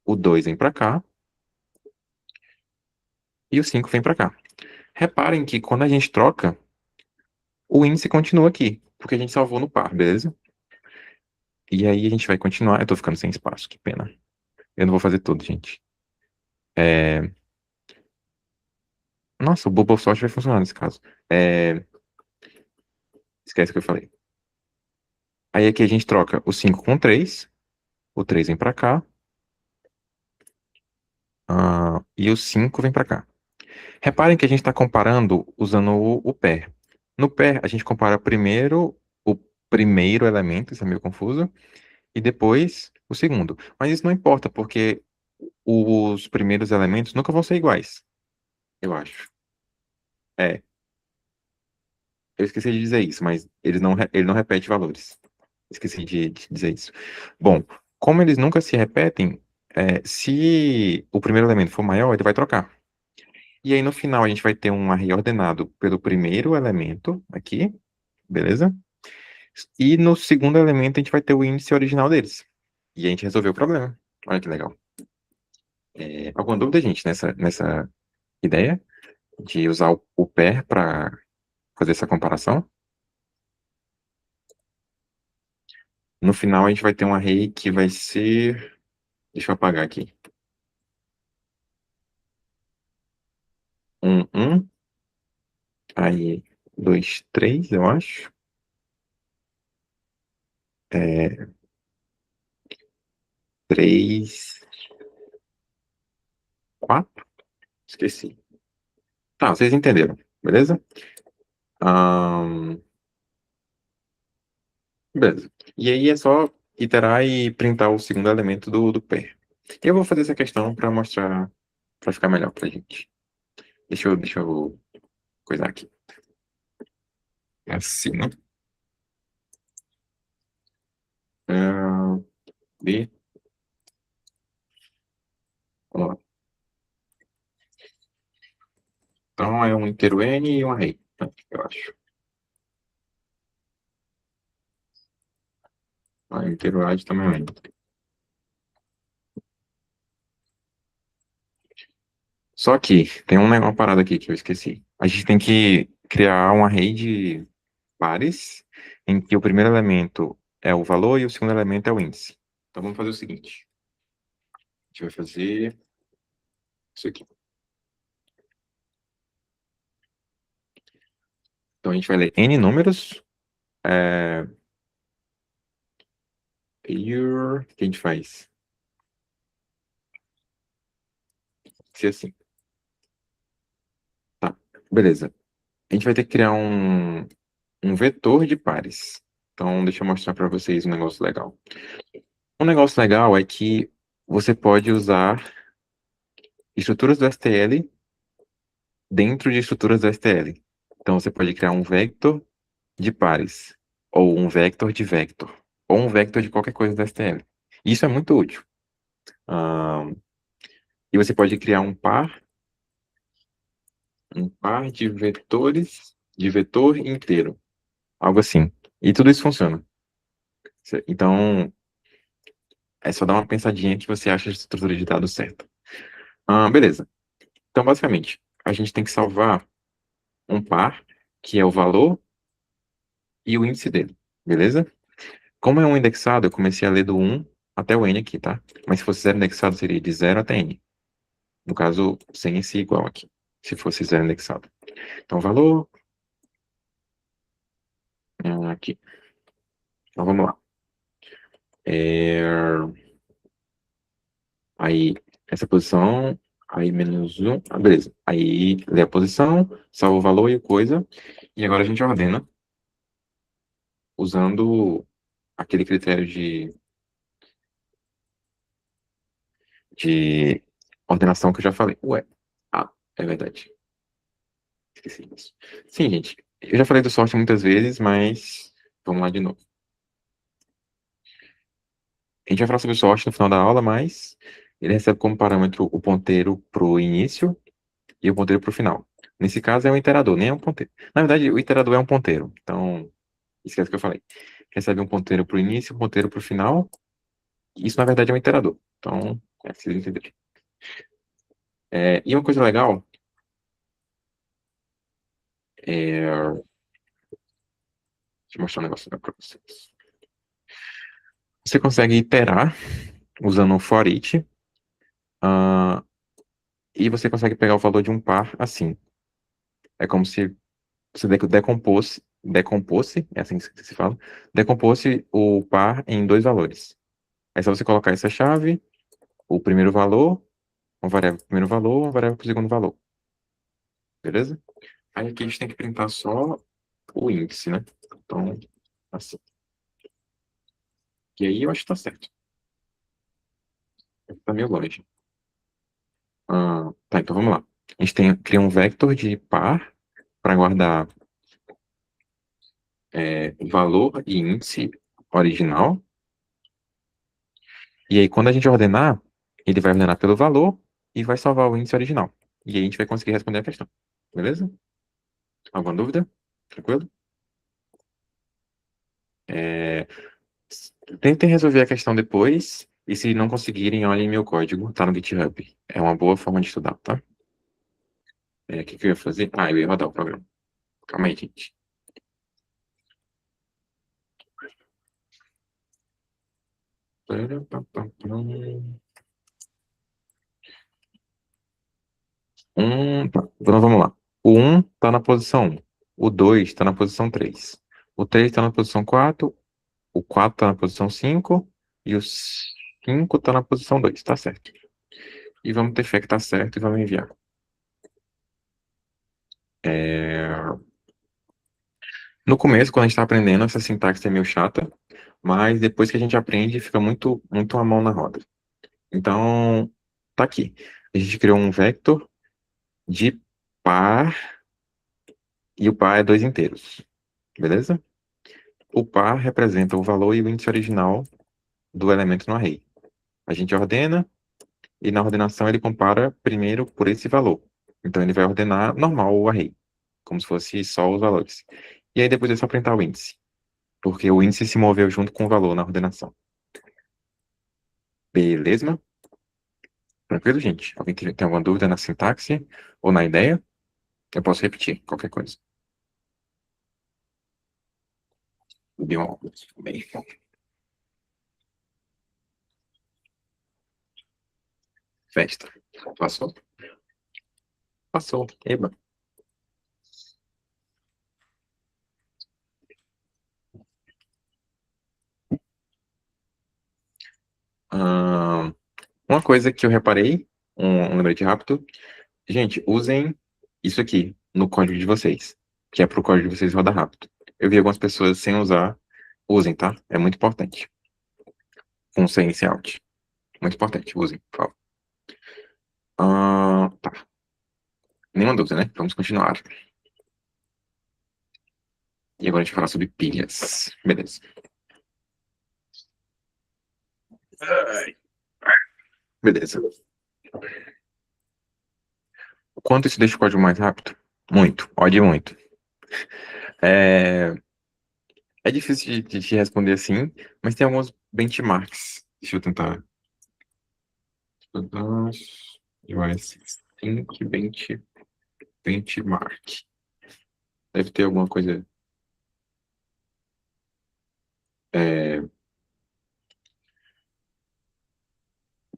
O 2 vem para cá e o 5 vem para cá. Reparem que quando a gente troca, o índice continua aqui, porque a gente salvou no par, beleza? E aí a gente vai continuar. Eu tô ficando sem espaço, que pena. Eu não vou fazer tudo, gente. Nossa, o Bubble Sort vai funcionar nesse caso. Esquece o que eu falei. Aí aqui a gente troca o 5 com 3. O 3 vem pra cá. E o 5 vem pra cá. Reparem que a gente está comparando usando o pair. No pair, a gente compara primeiro o primeiro elemento, isso é meio confuso, e depois o segundo. Mas isso não importa, porque os primeiros elementos nunca vão ser iguais, eu acho. É, eu esqueci de dizer isso, mas ele não repete valores. Esqueci de dizer isso. Bom, como eles nunca se repetem, se o primeiro elemento for maior, ele vai trocar. E aí no final a gente vai ter um array ordenado pelo primeiro elemento aqui, beleza? E no segundo elemento a gente vai ter o índice original deles. E a gente resolveu o problema. Olha que legal. Alguma dúvida, gente, nessa ideia de usar o pair para fazer essa comparação? No final a gente vai ter um array que vai ser. Deixa eu apagar aqui. 1, aí 2, 3, eu acho. 3, 4. Esqueci. Tá, vocês entenderam, beleza? Ahn, beleza. E aí é só iterar e printar o segundo elemento do pair. Eu vou fazer essa questão para mostrar, para ficar melhor pra gente. Deixa eu coisar aqui. Assim, né? B. Vamos lá. Então é um inteiro N e um array, né, eu acho. Um inteiro A de tamanho N. Só que tem uma parada aqui que eu esqueci. A gente tem que criar um array de pares em que o primeiro elemento é o valor e o segundo elemento é o índice. Então vamos fazer o seguinte. A gente vai fazer isso aqui. Então a gente vai ler N números. O que a gente faz? Se assim. Tá, beleza. A gente vai ter que criar um vetor de pares. Então, deixa eu mostrar para vocês um negócio legal. Um negócio legal é que você pode usar estruturas do STL dentro de estruturas do STL. Então, você pode criar um vector de pares, ou um vector de vector, ou um vector de qualquer coisa do STL. Isso é muito útil. Ahn, e você pode criar um par de vetores, de vetor inteiro. Algo assim. E tudo isso funciona. Então, é só dar uma pensadinha que você acha a estrutura de dados certa. Beleza. Então, basicamente, a gente tem que salvar um par, que é o valor e o índice dele. Beleza? Como é um indexado, eu comecei a ler do 1 até o n aqui, tá? Mas se fosse zero indexado, seria de 0 até n. No caso, sem esse igual aqui. Se fosse zero indexado. Então, valor. Aqui. Então, vamos lá. Aí, essa posição. Aí, menos 1. Beleza. Aí, lê a posição, salva o valor e coisa. E agora a gente ordena usando aquele critério de ordenação que eu já falei. Ué. É verdade. Esqueci disso. Sim, gente. Eu já falei do sorte muitas vezes, mas vamos lá de novo. A gente vai falar sobre sorte no final da aula, mas ele recebe como parâmetro o ponteiro para o início e o ponteiro para o final. Nesse caso é um iterador, nem é um ponteiro. Na verdade, o iterador é um ponteiro. Então, esquece o que eu falei. Recebe um ponteiro para o início, um ponteiro para o final. Isso, na verdade, é um iterador. Então, vocês entenderam. E uma coisa legal é eu mostrar um negócio para vocês. Você consegue iterar usando o for each, e você consegue pegar o valor de um par assim. É como se você decomposse, é assim que se fala, decomposse o par em dois valores. É só você colocar essa chave, o primeiro valor, uma variável para o primeiro valor, uma variável para o segundo valor. Beleza? Aí aqui a gente tem que printar só o índice, né? Então, assim. E aí eu acho que tá certo. Tá meio longe. Tá, então vamos lá. A gente cria um vector de par para guardar valor e índice original. E aí, quando a gente ordenar, ele vai ordenar pelo valor e vai salvar o índice original. E aí a gente vai conseguir responder a questão. Beleza? Alguma dúvida? Tranquilo? Tentem resolver a questão depois. E se não conseguirem, olhem meu código. Tá no GitHub. É uma boa forma de estudar, tá? O que eu ia fazer? Eu ia rodar o programa. Calma aí, gente. Tá. Então vamos lá. O 1 está na posição 1. O 2 está na posição 3. O 3 está na posição 4. O 4 está na posição 5. E o 5 está na posição 2. Tá certo. E vamos ter fé que tá certo e vamos enviar. No começo, quando a gente está aprendendo, essa sintaxe é meio chata. Mas depois que a gente aprende, fica muito, muito a mão na roda. Então, tá aqui. A gente criou um vector de par. E o par é dois inteiros. Beleza? O par representa o valor e o índice original do elemento no array. A gente ordena e na ordenação ele compara primeiro por esse valor. Então ele vai ordenar normal o array, como se fosse só os valores. E aí depois é só printar o índice, porque o índice se moveu junto com o valor na ordenação. Beleza? Tranquilo, gente? Alguém tem alguma dúvida na sintaxe ou na ideia? Eu posso repetir qualquer coisa. Deu uma... Bem. Festa. Passou. Passou. Eba. Uma coisa que eu reparei, um lembrete rápido. Gente, usem isso aqui no código de vocês, que é para o código de vocês rodar rápido. Eu vi algumas pessoas sem usar. Usem, tá? É muito importante. Com sense out. Muito importante. Usem, por favor. Tá. Nenhuma dúvida, né? Vamos continuar. E agora a gente vai falar sobre pilhas. Beleza. Beleza. O quanto isso deixa o código mais rápido? Muito. Ode muito. É difícil de te responder assim, mas tem alguns benchmarks. Deixa eu tentar. US Think Benchmark. Deve ter alguma coisa.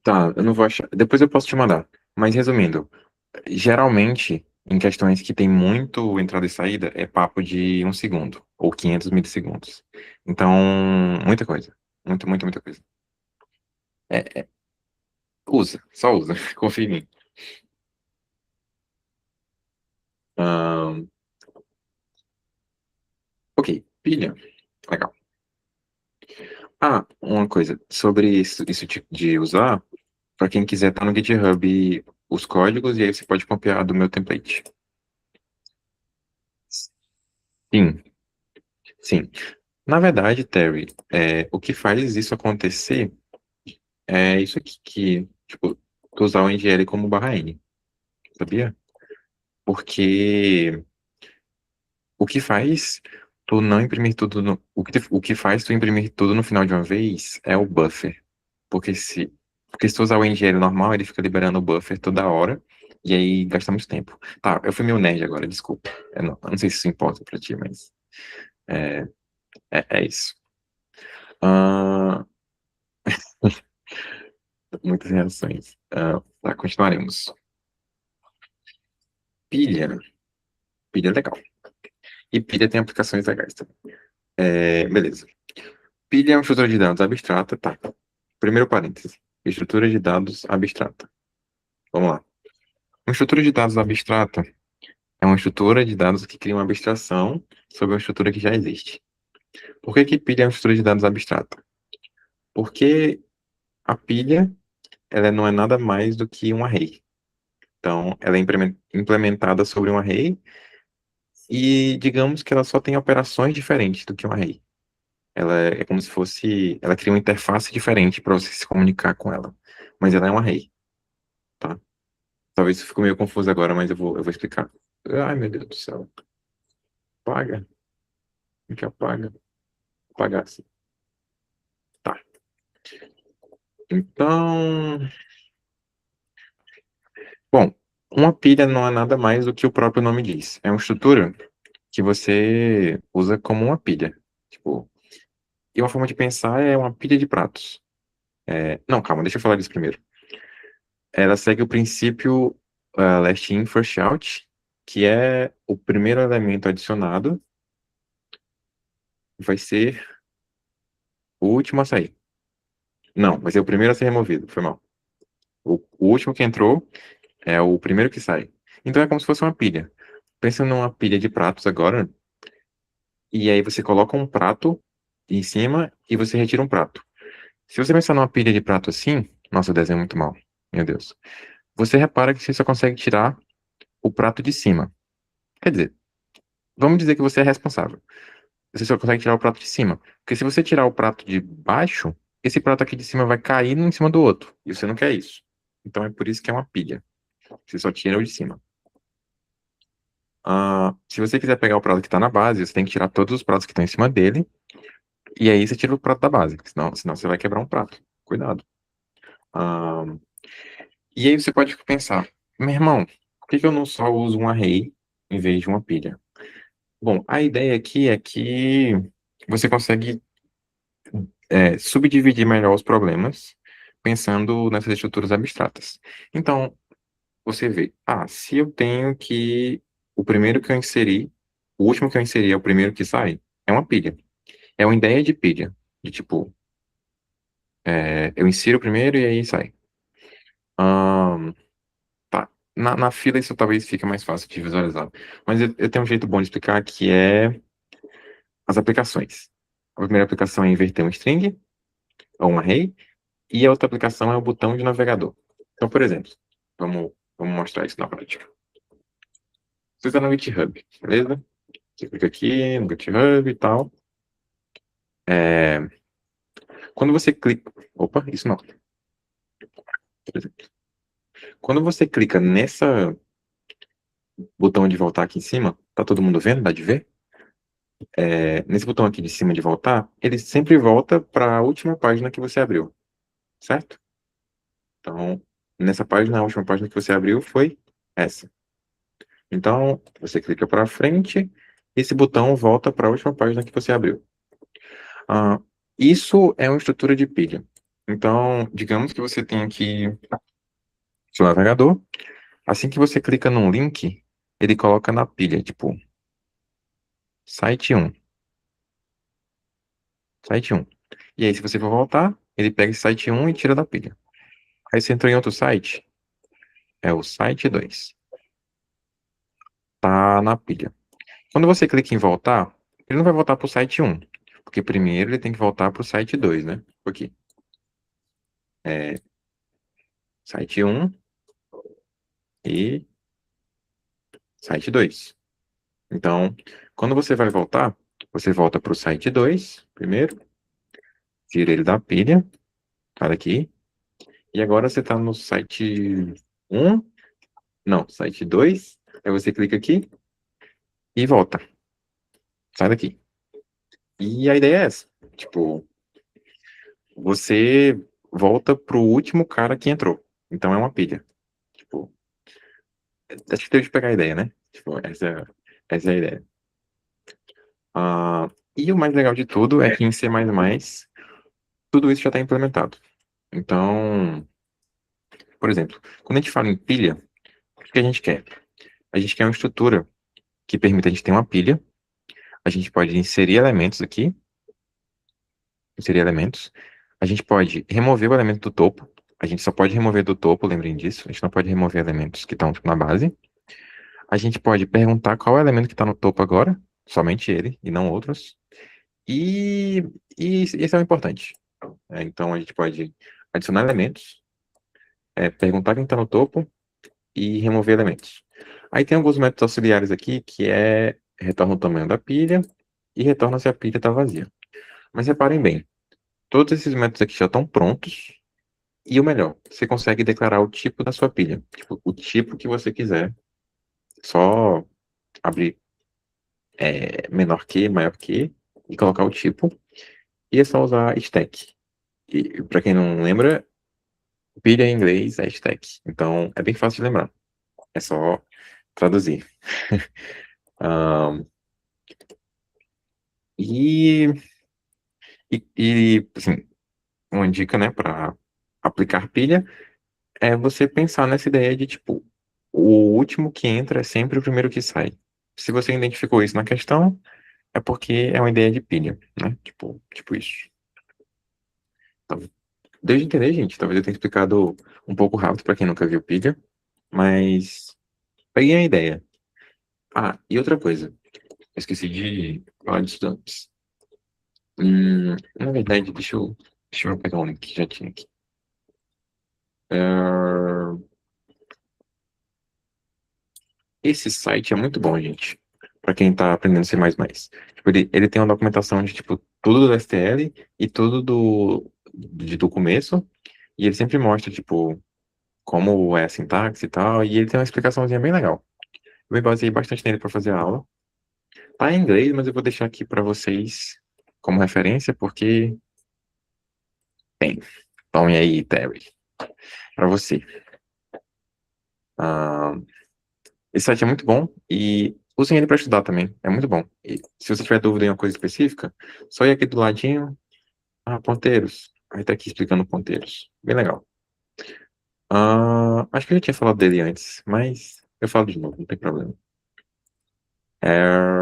Tá, eu não vou achar. Depois eu posso te mandar. Mas resumindo, geralmente, em questões que tem muito entrada e saída, é papo de 1 segundo ou 500 milissegundos. Então, muita coisa. Muita coisa. É, usa, só usa. Confia em mim. Ahn, ok, pilha. Legal. Uma coisa sobre isso de usar, para quem quiser, tá no GitHub os códigos e aí você pode copiar do meu template. Sim, sim. Na verdade, Terry, o que faz isso acontecer é isso aqui, tipo, tu usar o NGL como barra N, sabia? Porque o que faz tu não imprimir tudo o que faz tu imprimir tudo no final de uma vez é o buffer. Porque se tu usar o NGL normal, ele fica liberando o buffer toda hora, e aí gasta muito tempo. Tá, eu fui meio nerd agora, desculpa. Eu não sei se isso importa pra ti, mas É isso. Ah, muitas reações. Tá, continuaremos. Pilha. Pilha é legal. E pilha tem aplicações legais também. Beleza. Pilha é uma estrutura de dados abstrata. Tá. Primeiro parêntese. Estrutura de dados abstrata. Vamos lá. Uma estrutura de dados abstrata é uma estrutura de dados que cria uma abstração sobre uma estrutura que já existe. Por que que pilha é uma estrutura de dados abstrata? Porque a pilha, ela não é nada mais do que um array. Então, ela é implementada sobre um array e digamos que ela só tem operações diferentes do que um array. Ela é como se fosse, ela cria uma interface diferente para você se comunicar com ela. Mas ela é um array, tá? Talvez isso ficou meio confuso agora, mas eu vou explicar. Ai, meu Deus do céu. Apaga. O que apaga? Apagar, sim. Tá. Então, bom, uma pilha não é nada mais do que o próprio nome diz. É uma estrutura que você usa como uma pilha. Tipo, e uma forma de pensar é uma pilha de pratos. Não, calma, deixa eu falar disso primeiro. Ela segue o princípio last in, first out, que é o primeiro elemento adicionado vai ser o último a sair. Não, vai ser o primeiro a ser removido, foi mal. O último que entrou é o primeiro que sai. Então é como se fosse uma pilha. Pensa numa pilha de pratos agora, e aí você coloca um prato em cima e você retira um prato. Se você pensar numa pilha de prato assim, nossa, o desenho é muito mal, meu Deus. Você repara que você só consegue tirar o prato de cima. Quer dizer, vamos dizer que você é responsável. Você só consegue tirar o prato de cima. Porque se você tirar o prato de baixo, esse prato aqui de cima vai cair um em cima do outro. E você não quer isso. Então é por isso que é uma pilha. Você só tira o de cima. Se você quiser pegar o prato que está na base, você tem que tirar todos os pratos que estão em cima dele. E aí você tira o prato da base. Senão você vai quebrar um prato. Cuidado. Ah, e aí você pode pensar, meu irmão, por que que eu não só uso um array em vez de uma pilha? Bom, a ideia aqui é que você consegue subdividir melhor os problemas pensando nessas estruturas abstratas. Então, você vê, se eu tenho que o primeiro que eu inseri, o último que eu inseri é o primeiro que sai, é uma pilha. É uma ideia de pilha, de tipo, eu insiro o primeiro e aí sai. Ahn, tá. Na fila isso talvez fique mais fácil de visualizar. Mas eu tenho um jeito bom de explicar que é as aplicações. A primeira aplicação é inverter um string, ou um array, e a outra aplicação é o botão de navegador. Então, por exemplo, vamos mostrar isso na prática. Você está no GitHub, beleza? Você clica aqui no GitHub e tal. É, Quando você clica. Opa, isso não. Por exemplo. Quando você clica nessa botão de voltar aqui em cima, tá todo mundo vendo? Dá de ver? Nesse botão aqui de cima de voltar, ele sempre volta para a última página que você abriu, certo? Então, nessa página, a última página que você abriu foi essa. Então, você clica para frente, esse botão volta para a última página que você abriu. Ah, isso é uma estrutura de pilha. Então, digamos que você tem aqui seu navegador. Assim que você clica num link, ele coloca na pilha, tipo, site 1, site 1. E aí, se você for voltar, ele pega esse site 1 e tira da pilha. Aí você entrou em outro site, é o site 2. Tá na pilha. Quando você clica em voltar, ele não vai voltar para o site 1, porque primeiro ele tem que voltar para o site 2, né? Aqui. Site 1 e site 2. Então, quando você vai voltar, você volta para o site 2 primeiro, tira ele da pilha, tá aqui, e agora você está no site 1, não, site 2, aí você clica aqui e volta, sai daqui. E a ideia é essa, tipo, você volta pro último cara que entrou, então é uma pilha. Tipo, acho que deu de pegar a ideia, né? Tipo, essa é a ideia. E o mais legal de tudo é que em C++, tudo isso já está implementado. Então, por exemplo, quando a gente fala em pilha, o que a gente quer? A gente quer uma estrutura que permita a gente ter uma pilha, a gente pode inserir elementos aqui, inserir elementos, a gente pode remover o elemento do topo, a gente só pode remover do topo, lembrem disso, a gente não pode remover elementos que estão tipo, na base. A gente pode perguntar qual é o elemento que está no topo agora, somente ele e não outros. E, e esse é o importante. Então a gente pode adicionar elementos, perguntar quem está no topo e remover elementos. Aí tem alguns métodos auxiliares aqui que retorna o tamanho da pilha e retorna se a pilha está vazia. Mas reparem bem, todos esses métodos aqui já estão prontos. E o melhor, você consegue declarar o tipo da sua pilha. Tipo, o tipo que você quiser. Só abrir menor que, maior que, e colocar o tipo. E é só usar stack. E para quem não lembra, pilha em inglês é stack. Então é bem fácil de lembrar. É só traduzir. Ahn, e, assim, uma dica, né, para aplicar pilha é você pensar nessa ideia de, tipo, o último que entra é sempre o primeiro que sai. Se você identificou isso na questão, é porque é uma ideia de pilha, né? Tipo isso. Então, deu de entender, gente. Talvez eu tenha explicado um pouco rápido para quem nunca viu pilha, mas peguei a ideia. Ah, e outra coisa. Eu esqueci de falar disso antes. Na verdade, deixa eu pegar um link que já tinha aqui. Ah, esse site é muito bom, gente. Para quem tá aprendendo C++. Tipo, ele tem uma documentação de, tipo, tudo do STL e tudo do começo. E ele sempre mostra, tipo, como é a sintaxe e tal. E ele tem uma explicaçãozinha bem legal. Eu me baseei bastante nele para fazer a aula. Tá em inglês, mas eu vou deixar aqui para vocês como referência, porque tem. Tome aí, Terry. Para você. Ah, esse site é muito bom e usem ele para estudar também. É muito bom. E se você tiver dúvida em uma coisa específica, só ir aqui do ladinho. Ah, ponteiros. Aí tá aqui explicando ponteiros. Bem legal. Acho que eu já tinha falado dele antes, mas eu falo de novo, não tem problema.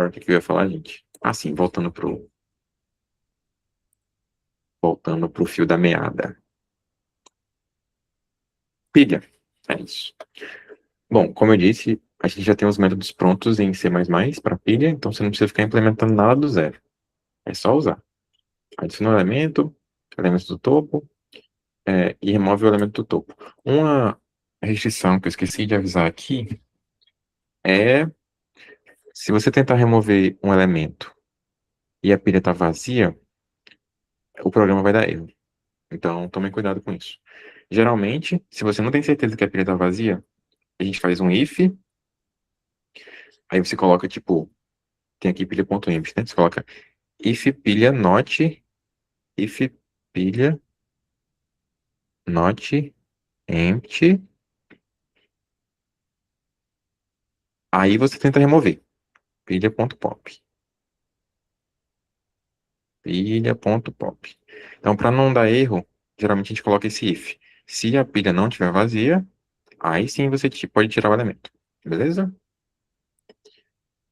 O que que eu ia falar, gente? Ah, sim, voltando pro fio da meada. Pilha. É isso. Bom, como eu disse, a gente já tem os métodos prontos em C++ para pilha, então você não precisa ficar implementando nada do zero. É só usar. Adiciona um elemento, elementos do topo, e remove o elemento do topo. Uma restrição que eu esqueci de avisar aqui é se você tentar remover um elemento e a pilha está vazia, o programa vai dar erro. Então, tomem cuidado com isso. Geralmente, se você não tem certeza que a pilha está vazia, a gente faz um if, aí você coloca, tipo, tem aqui pilha.empty, né? Você coloca if pilha if pilha not empty, aí você tenta remover, pilha.pop. Pilha.pop. Então, para não dar erro, geralmente a gente coloca esse if. Se a pilha não estiver vazia, aí sim você pode tirar o elemento. Beleza?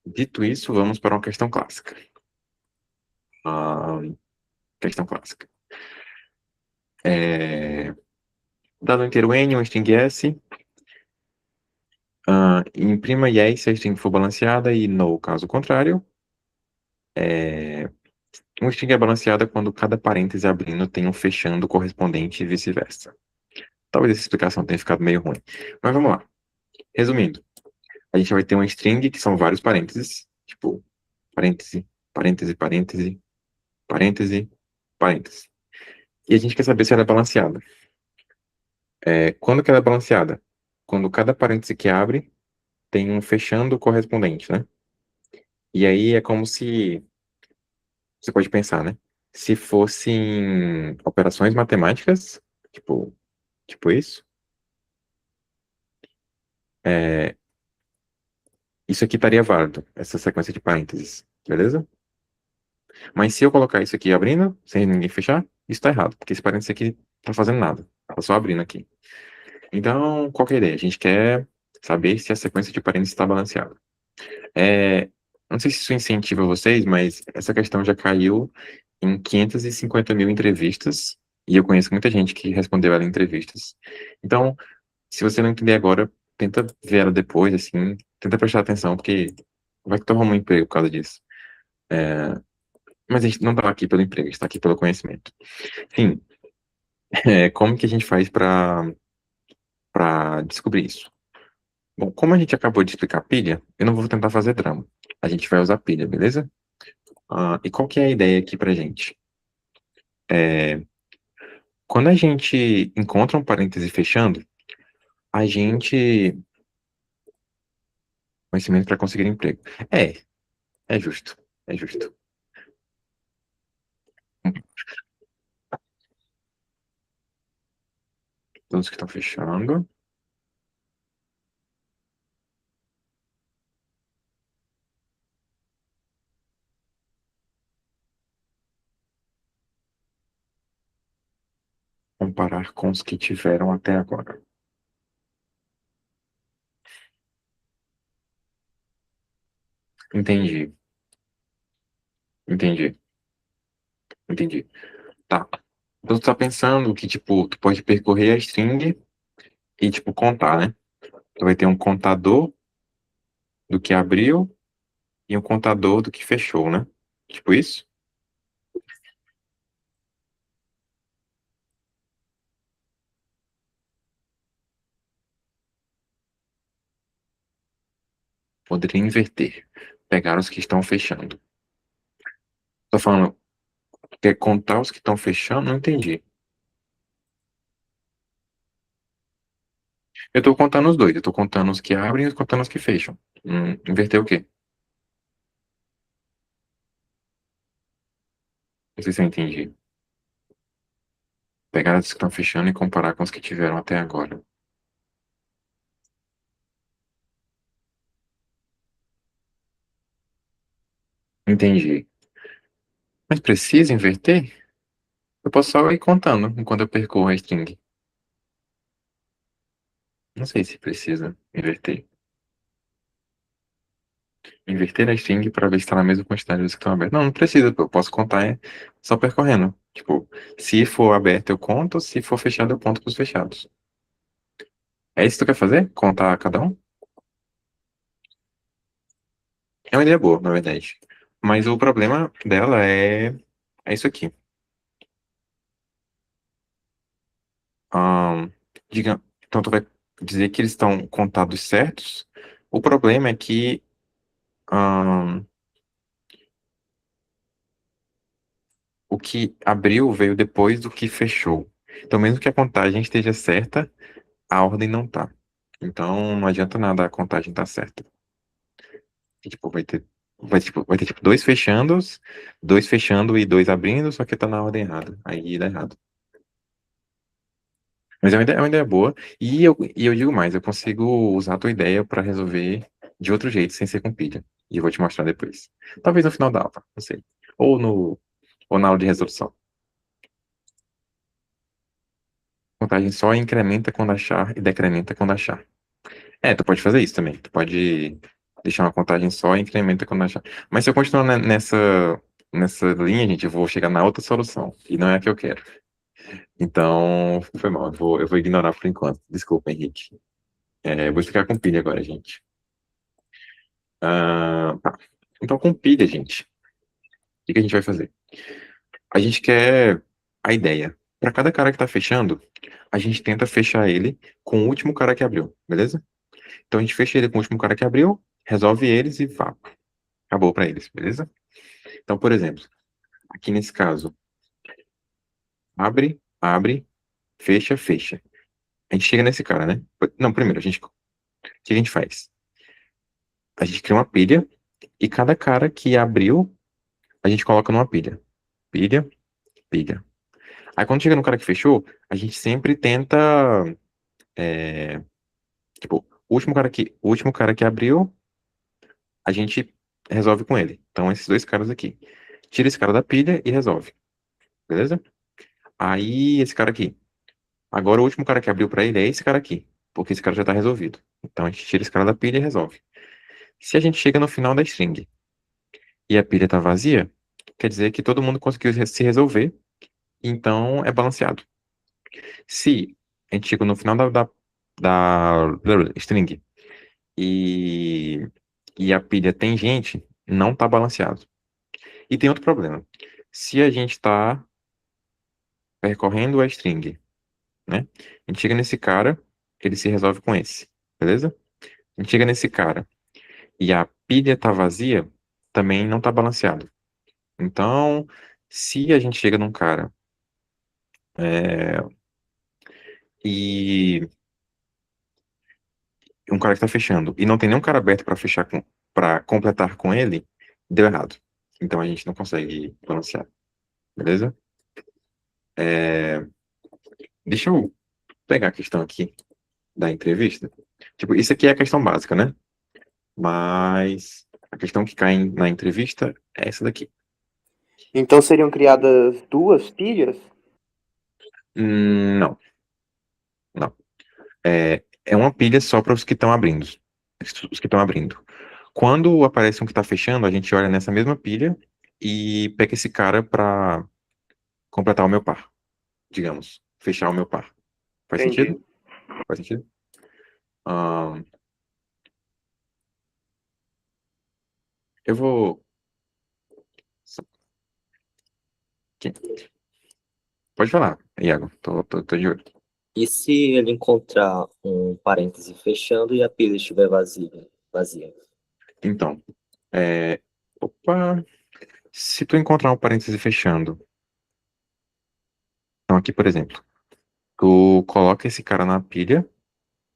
Dito isso, vamos para uma questão clássica. Ah, questão clássica. Dado inteiro n, um string s, imprima yes se a string for balanceada e no caso contrário. Um string é balanceada quando cada parêntese abrindo tem um fechando correspondente e vice-versa. Talvez essa explicação tenha ficado meio ruim. Mas vamos lá. Resumindo, a gente vai ter uma string que são vários parênteses, tipo, parêntese, parêntese, parêntese, parêntese, parêntese. E a gente quer saber se ela é balanceada. Quando que ela é balanceada? Quando cada parêntese que abre tem um fechando correspondente, né? E aí é como se, você pode pensar, né? Se fossem operações matemáticas, tipo, tipo isso, é, isso aqui estaria válido, essa sequência de parênteses, beleza? Mas se eu colocar isso aqui abrindo, sem ninguém fechar, isso tá errado, porque esse parênteses aqui tá fazendo nada. Tá só abrindo aqui. Então, qual que é a ideia? A gente quer saber se a sequência de parênteses está balanceada. Não sei se isso incentiva vocês, mas essa questão já caiu em 550 mil entrevistas, e eu conheço muita gente que respondeu ela em entrevistas. Então, se você não entender agora, tenta ver ela depois, assim, tenta prestar atenção, porque vai que tu arruma um emprego por causa disso. Mas a gente não tá aqui pelo emprego, a gente tá aqui pelo conhecimento. Sim, como que a gente faz para descobrir isso? Bom, como a gente acabou de explicar pilha, eu não vou tentar fazer drama. A gente vai usar pilha, beleza? E qual que é a ideia aqui pra gente? É, Quando a gente encontra um parêntese fechando, a gente. Conhecimento para conseguir emprego. É, é justo. É justo. Todos que estão fechando. Comparar com os que tiveram até agora. Entendi. Entendi. Entendi. Tá. Então tu tá pensando que, tipo, tu pode percorrer a string e, tipo, contar, né? Tu vai ter um contador do que abriu e um contador do que fechou, né? Tipo isso? Poderia inverter. Pegar os que estão fechando. Tô falando, quer contar os que estão fechando? Não entendi. Eu tô contando os dois. Eu tô contando os que abrem e contando os que fecham. Inverter o quê? Não sei se eu entendi. Pegar os que estão fechando e comparar com os que tiveram até agora. Entendi. Mas precisa inverter? Eu posso só ir contando enquanto eu percorro a string. Não sei se precisa inverter. Inverter a string para ver se está na mesma quantidade dos que estão abertos. Não, não precisa, pô. Eu posso contar só percorrendo. Tipo, se for aberto eu conto, se for fechado eu conto com os fechados. É isso que tu quer fazer? Contar cada um? É uma ideia boa, na verdade. Mas o problema dela é isso aqui. Ahn, então tu vai dizer que eles estão contados certos. O problema é que ahn, o que abriu veio depois do que fechou. Então, mesmo que a contagem esteja certa, a ordem não tá. Então, não adianta nada a contagem estar certa. E, tipo, vai ter tipo dois fechando e dois abrindo, só que tá na ordem errada. Aí dá errado. Mas é uma ideia boa. E eu digo mais, eu consigo usar a tua ideia para resolver de outro jeito, sem ser com pilha. E eu vou te mostrar depois. Talvez no final da aula, não sei. Ou, no, ou na aula de resolução. Contagem só incrementa quando achar e decrementa quando achar. Tu pode fazer isso também. Tu pode deixar uma contagem só e incrementa quando achar. Mas se eu continuar nessa linha, gente, eu vou chegar na outra solução. E não é a que eu quero. Então, foi mal. Eu vou ignorar por enquanto. Desculpa, Henrique. Eu vou explicar com pilha agora, gente. Tá. Então, com pilha, gente, o que que a gente vai fazer? A gente quer a ideia. Para cada cara que tá fechando, a gente tenta fechar ele com o último cara que abriu, beleza? Então, a gente fecha ele com o último cara que abriu, resolve eles e vá. Acabou para eles, beleza? Então, por exemplo, aqui nesse caso, abre, abre, fecha, fecha. A gente chega nesse cara, né? Não, primeiro, o que a gente faz? A gente cria uma pilha e cada cara que abriu, a gente coloca numa pilha. Pilha, pilha. Aí quando chega no cara que fechou, a gente sempre tenta, é, tipo, o último cara que abriu, a gente resolve com ele. Então, esses dois caras aqui. tira esse cara da pilha e resolve, beleza? Aí, esse cara aqui. Agora, o último cara que abriu para ele é esse cara aqui, porque esse cara já está resolvido. Então, a gente tira esse cara da pilha e resolve. Se a gente chega no final da string e a pilha está vazia, quer dizer que todo mundo conseguiu se resolver, então é balanceado. Se a gente chega no final da string e, e a pilha tem gente, não está balanceado. E tem outro problema. Se a gente está percorrendo a string, né? A gente chega nesse cara, ele se resolve com esse, beleza? A gente chega nesse cara e a pilha tá vazia, também não tá balanceado. Então, se a gente chega num cara e um cara que tá fechando e não tem nenhum cara aberto para fechar para completar com ele, deu errado. Então a gente não consegue balancear, beleza? Deixa eu pegar a questão aqui da entrevista. Tipo, isso aqui é a questão básica, né? Mas a questão que cai na entrevista é essa daqui. Então seriam criadas duas pilhas? Não, não. É uma pilha só para os que estão abrindo. Os que estão abrindo. Quando aparece um que está fechando, a gente olha nessa mesma pilha e pega esse cara para completar o meu par, digamos. Fechar o meu par. Faz Entendi. sentido? Faz sentido? Ahn, eu vou. Pode falar, Iago. Tô de olho. E se ele encontrar um parêntese fechando e a pilha estiver vazia? Então, opa. Se tu encontrar um parêntese fechando, então aqui, por exemplo, tu coloca esse cara na pilha,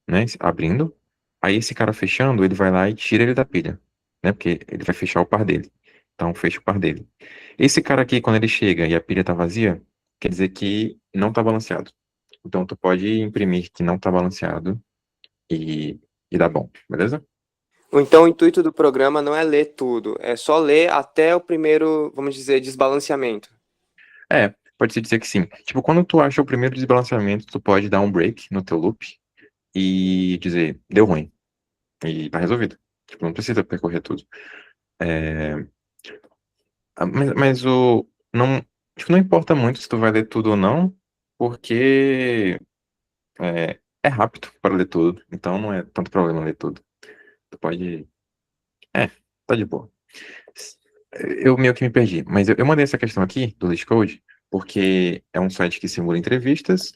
né, abrindo, aí esse cara fechando, ele vai lá e tira ele da pilha, né, porque ele vai fechar o par dele. Então, fecha o par dele. Esse cara aqui, quando ele chega e a pilha tá vazia, quer dizer que não tá balanceado. Então, tu pode imprimir que não tá balanceado e dá bom, beleza? Então o intuito do programa não é ler tudo, é só ler até o primeiro, vamos dizer, desbalanceamento. Pode-se dizer que sim. Tipo, quando tu acha o primeiro desbalanceamento, tu pode dar um break no teu loop e dizer, deu ruim. E tá resolvido. Tipo, não precisa percorrer tudo. Mas o. Não, tipo, não importa muito se tu vai ler tudo ou não, porque é rápido para ler tudo. Então não é tanto problema ler tudo. Tu pode. É, tá de boa. Eu meio que me perdi, mas eu mandei essa questão aqui do LeetCode porque é um site que simula entrevistas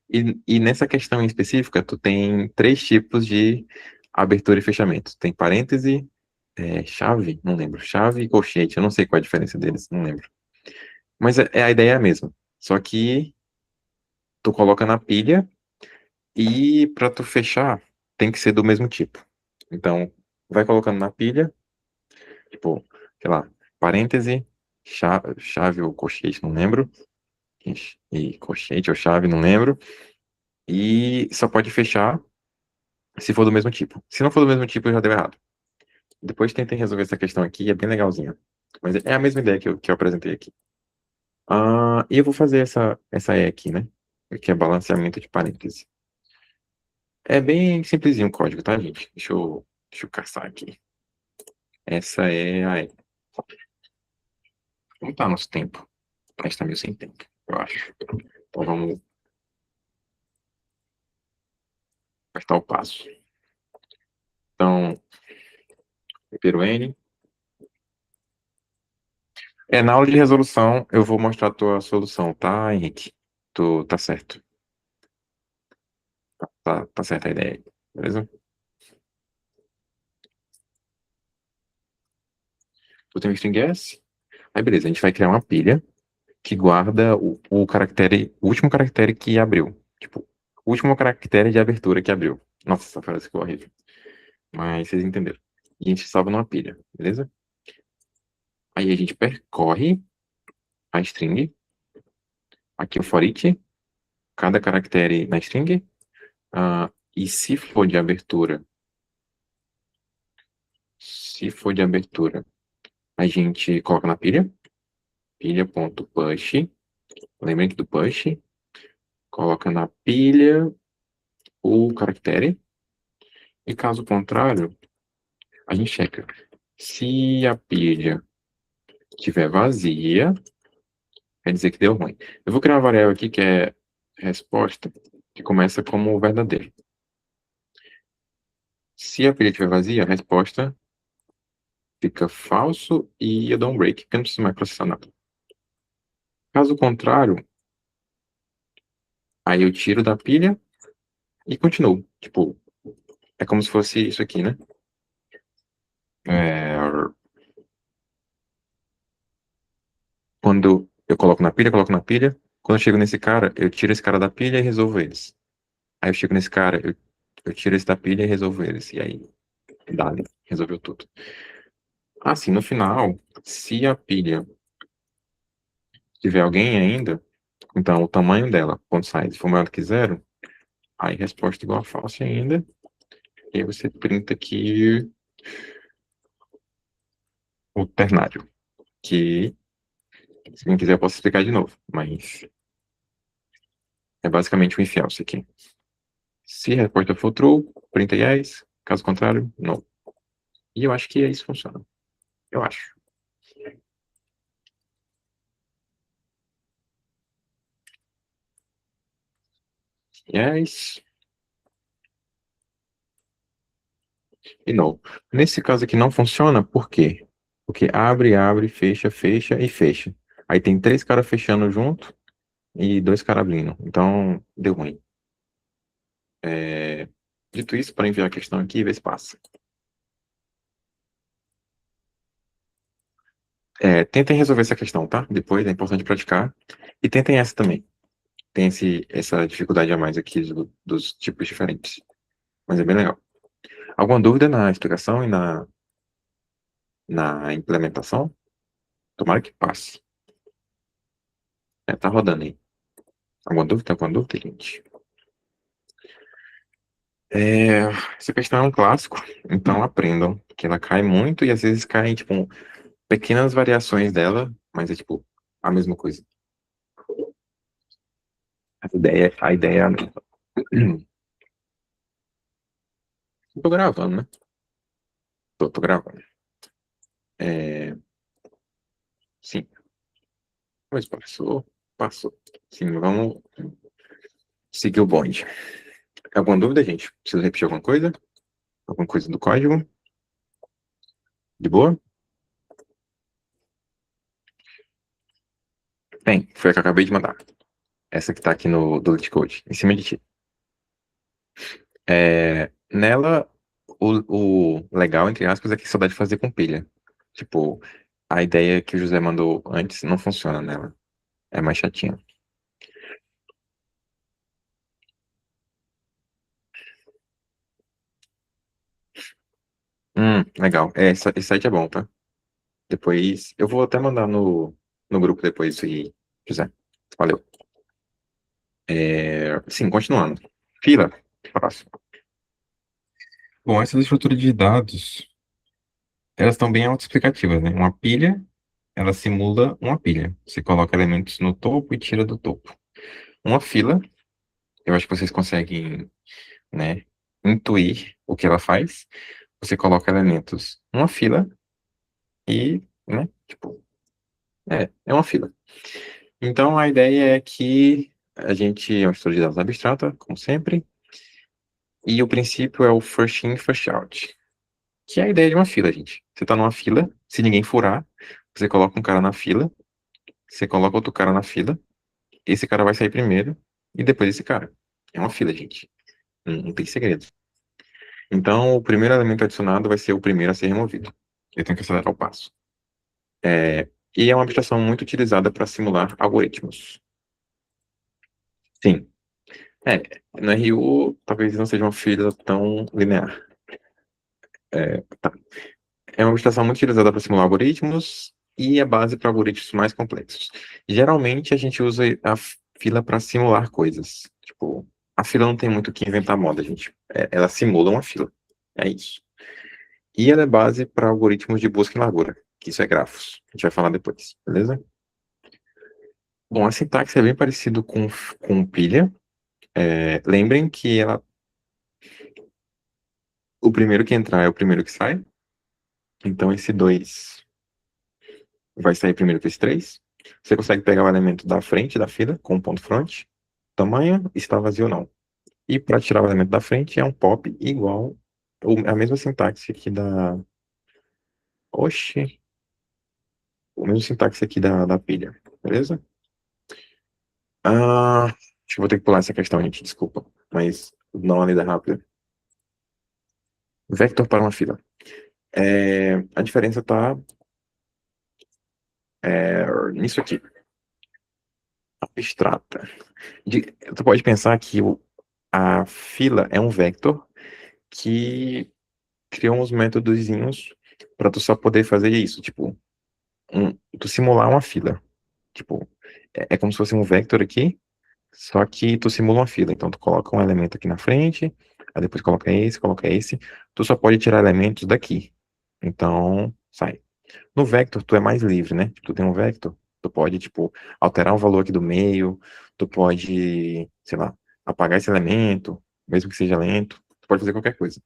e nessa questão em específica tu tem três tipos de abertura e fechamento. Tem parêntese, chave, não lembro, chave e colchete, eu não sei qual é a diferença deles, não lembro. Mas a ideia é a mesma, só que tu coloca na pilha e para tu fechar tem que ser do mesmo tipo. Então, vai colocando na pilha, tipo, sei lá, parêntese, chave ou colchete, não lembro. E colchete ou chave, não lembro. E só pode fechar se for do mesmo tipo. Se não for do mesmo tipo, já deu errado. Depois tentem resolver essa questão aqui, é bem legalzinha. Mas é a mesma ideia que eu apresentei aqui. E eu vou fazer essa E aqui, né? Que é balanceamento de parênteses. É bem simplesinho o código, tá, gente? Deixa eu caçar aqui. Essa é a E. Como tá nosso tempo? Mas tá meio sem tempo, eu acho. Então vamos apertar o passo. Então, primeiro N. Na aula de resolução, eu vou mostrar a tua solução, tá, Henrique? Tu tá certo. Tá certa a ideia aí, beleza? Tu tem um string S? Aí, beleza, a gente vai criar uma pilha que guarda o último caractere que abriu. Tipo, o último caractere de abertura que abriu. Nossa, essa frase ficou horrível. Mas vocês entenderam. E a gente salva numa pilha, beleza? Aí a gente percorre a string. Aqui o for each, cada caractere na string. E se for de abertura, a gente coloca na pilha. pilha.push, lembrem que do push, coloca na pilha o caractere, e caso contrário, a gente checa. Se a pilha estiver vazia, quer dizer que deu ruim. Eu vou criar uma variável aqui que é resposta, que começa como verdadeiro. Se a pilha estiver vazia, a resposta fica falso e eu dou um break, porque eu não preciso mais processar nada. Caso contrário, aí eu tiro da pilha e continuo. Tipo, é como se fosse isso aqui, né? Quando eu coloco na pilha, coloco na pilha. Quando eu chego nesse cara, eu tiro esse cara da pilha e resolvo eles. Aí eu chego nesse cara, eu tiro esse da pilha e resolvo eles. E aí, dali, resolveu tudo. Assim, no final, se a pilha tiver alguém ainda, então o tamanho dela, ponto size, for maior do que zero, aí resposta igual a false ainda. E aí você printa aqui o ternário, que se quem quiser eu posso explicar de novo, mas é basicamente um if else aqui. Se a resposta for true, printa yes, caso contrário, não. E eu acho que isso funciona. Eu acho. Yes. E não. Nesse caso aqui não funciona, por quê? Porque abre, abre, fecha, fecha e fecha. Aí tem 3 caras fechando junto e 2 caras abrindo. Então, deu ruim. Dito isso, para enviar a questão aqui e ver se passa. Tentem resolver essa questão, tá? Depois é importante praticar. E tentem essa também. Tem essa dificuldade a mais aqui dos tipos diferentes. Mas é bem legal. Alguma dúvida na explicação e na implementação? Tomara que passe. Tá rodando aí. Alguma dúvida? Alguma dúvida, gente? Essa questão é um clássico, então aprendam, que ela cai muito e às vezes caem, tipo, pequenas variações dela, mas é, tipo, a mesma coisa. A ideia é a mesma. Tô gravando, né? Tô gravando. Sim, mas passou. Sim, vamos seguir o bonde. Alguma dúvida, gente? Preciso repetir alguma coisa? Alguma coisa do código? De boa? Bem, foi a que eu acabei de mandar. Essa que tá aqui no do LeetCode, em cima de ti. Nela, o legal, entre aspas, é que só dá de fazer com pilha. Tipo, a ideia que o José mandou antes não funciona nela. É mais chatinho. Legal. Esse site é bom, tá? Depois, eu vou até mandar no grupo depois isso aí, José. Valeu. Sim, continuando. Fila. Próximo. Bom, essas estruturas de dados, elas estão bem autoexplicativas, né? Uma pilha, ela simula uma pilha. Você coloca elementos no topo e tira do topo. Uma fila, eu acho que vocês conseguem, né, intuir o que ela faz. Você coloca elementos numa fila e, né, tipo, é uma fila. Então, a ideia é que a gente é uma estrutura de dados abstrata, como sempre, e o princípio é o first in, first out, que é a ideia de uma fila, gente. Você tá numa fila, se ninguém furar, você coloca um cara na fila, você coloca outro cara na fila, esse cara vai sair primeiro, e depois esse cara. É uma fila, gente. Não tem segredo. Então, o primeiro elemento adicionado vai ser o primeiro a ser removido. Eu tenho que acelerar o passo. E é uma abstração muito utilizada para simular algoritmos. Sim. No RU, talvez não seja uma fila tão linear. Tá. É uma abstração muito utilizada para simular algoritmos e é base para algoritmos mais complexos. Geralmente, a gente usa a fila para simular coisas. Tipo, a fila não tem muito o que inventar moda, gente. Ela simula uma fila. É isso. E ela é base para algoritmos de busca em largura, que isso é grafos. A gente vai falar depois, beleza? Bom, a sintaxe é bem parecido com pilha. Lembrem que o primeiro que entrar é o primeiro que sai. Então, esse 2 vai sair primeiro que esse 3. Você consegue pegar o elemento da frente da fila com o ponto front, tamanho, está vazio ou não. E para tirar o elemento da frente é um pop igual a mesma sintaxe aqui da. Oxi! O mesmo sintaxe aqui da pilha, beleza? Acho que vou ter que pular essa questão, gente, desculpa. Mas dá uma lida rápida. Vector para uma fila. A diferença está nisso aqui. Abstrata. Tu pode pensar que a fila é um vector que criou uns métodozinhos para tu só poder fazer isso, tipo, tu simular uma fila. Tipo, é como se fosse um vector aqui, só que tu simula uma fila. Então tu coloca um elemento aqui na frente, aí depois coloca esse. Tu só pode tirar elementos daqui. Então, sai. No vector, tu é mais livre, né? Tu tem um vector, tu pode, tipo, alterar o valor aqui do meio, tu pode, sei lá, apagar esse elemento, mesmo que seja lento, tu pode fazer qualquer coisa.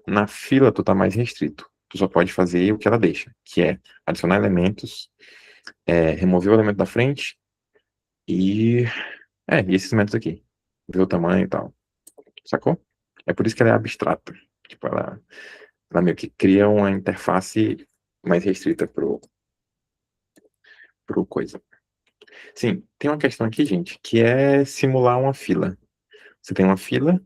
Na fila, tu tá mais restrito. Tu só pode fazer o que ela deixa, que é adicionar elementos, remover o elemento da frente e, e esses métodos aqui. Ver o tamanho e tal. Sacou? É por isso que ela é abstrata. Tipo, ela meio que cria uma interface mais restrita pro coisa. Sim, tem uma questão aqui, gente, que é simular uma fila. Você tem uma fila,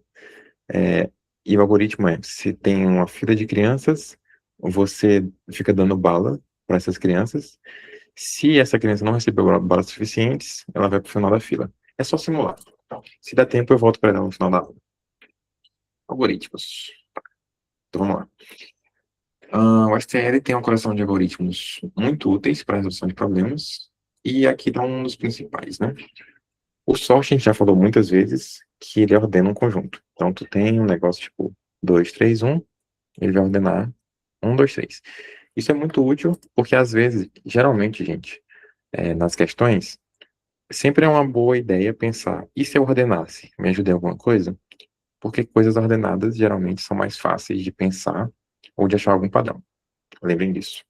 e o algoritmo se tem uma fila de crianças, você fica dando bala para essas crianças. Se essa criança não recebeu balas suficientes, ela vai para o final da fila. É só simular. Se dá tempo, eu volto para ela no final da aula. Algoritmos. Então, vamos lá. O STL tem uma coleção de algoritmos muito úteis para a resolução de problemas, e aqui está um dos principais, né? O sort a gente já falou muitas vezes que ele ordena um conjunto. Então, tu tem um negócio tipo 2, 3, 1, ele vai ordenar 1, 2, 3. Isso é muito útil porque, às vezes, geralmente, gente, nas questões, sempre é uma boa ideia pensar, e se eu ordenasse? Me ajuda em alguma coisa? Porque coisas ordenadas geralmente são mais fáceis de pensar ou de achar algum padrão. Lembrem disso.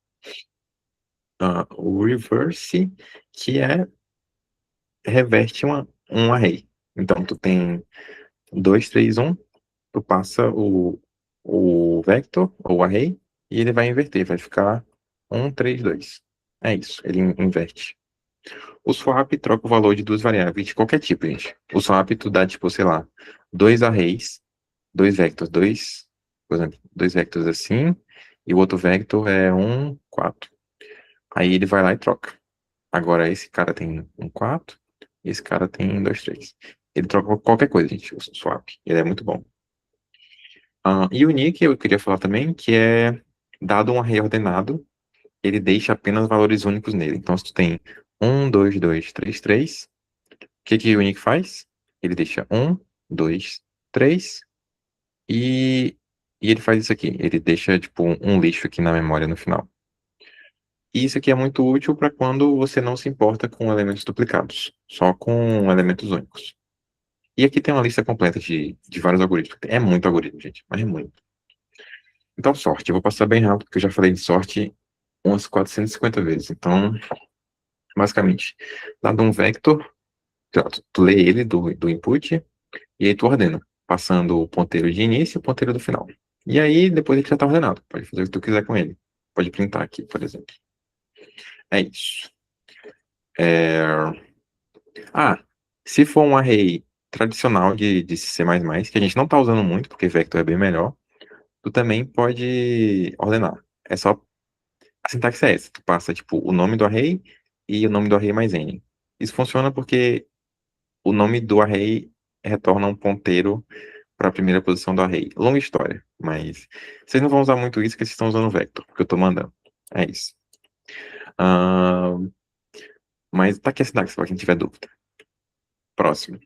O reverse, que reverte um array. Então, tu tem 2, 3, 1, tu passa o vector, ou o array, e ele vai inverter, vai ficar 1, 3, 2. É isso, ele inverte. O swap troca o valor de duas variáveis de qualquer tipo, gente. O swap tu dá, tipo, sei lá, dois arrays, dois vectors, por exemplo, dois vectors assim, e o outro vector é 1, 4. Aí ele vai lá e troca. Agora esse cara tem um 4, e esse cara tem 2, 3. Ele troca qualquer coisa, gente, o swap. Ele é muito bom. E o unique eu queria falar também, que é, dado um array ordenado, ele deixa apenas valores únicos nele. Então, se tu tem 1, 2, 2, 3, 3, o que o unique faz? Ele deixa 1, 2, 3, e ele faz isso aqui. Ele deixa, tipo, um lixo aqui na memória no final. E isso aqui é muito útil para quando você não se importa com elementos duplicados, só com elementos únicos. E aqui tem uma lista completa de vários algoritmos. É muito algoritmo, gente, mas é muito. Então, sorte. Eu vou passar bem rápido, porque eu já falei de sorte umas 450 vezes. Então, basicamente, dado um vector, tu lê ele do input, e aí tu ordena, passando o ponteiro de início e o ponteiro do final. E aí, depois ele já está ordenado. Pode fazer o que tu quiser com ele. Pode printar aqui, por exemplo. É isso. Se for um array tradicional de C++, que a gente não está usando muito, porque vector é bem melhor, tu também pode ordenar. É só a sintaxe é essa. Tu passa, tipo, o nome do array e o nome do array mais n. Isso funciona porque o nome do array retorna um ponteiro para a primeira posição do array. Longa história, mas vocês não vão usar muito isso, porque vocês estão usando o vector, que eu estou mandando. É isso. Mas tá aqui a sintaxe, para quem tiver dúvida. Próximo.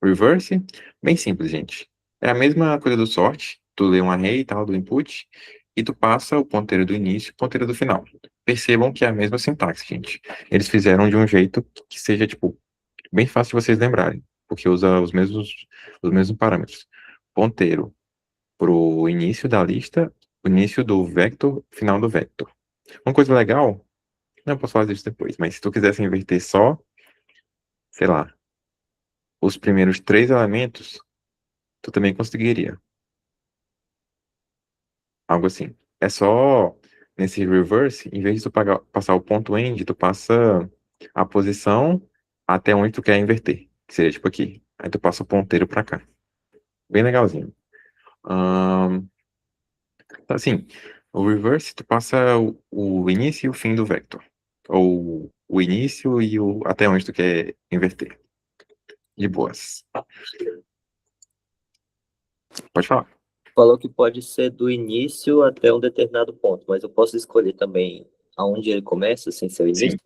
Reverse, bem simples, gente. É a mesma coisa do sort. Tu lê um array e tal, do input, e tu passa o ponteiro do início e o ponteiro do final. Percebam que é a mesma sintaxe, gente. Eles fizeram de um jeito que seja, tipo, Bem fácil de vocês lembrarem, porque usa os mesmos parâmetros. Ponteiro para o início da lista, o início do vector, final do vector. Uma coisa legal, não posso fazer isso depois, mas se tu quisesse inverter só, sei lá, os primeiros 3 elementos, tu também conseguiria. Algo assim. É só nesse reverse, em vez de tu passar o ponto end, tu passa a posição até onde tu quer inverter. Que seria tipo aqui. Aí tu passa o ponteiro pra cá. Bem legalzinho. Ahn, tá assim, o reverse tu passa o início e o fim do vector. Ou o início e até onde tu quer inverter. De boas. Pode falar. Falou que pode ser do início até um determinado ponto, mas eu posso escolher também aonde ele começa, sem ser o Sim, início?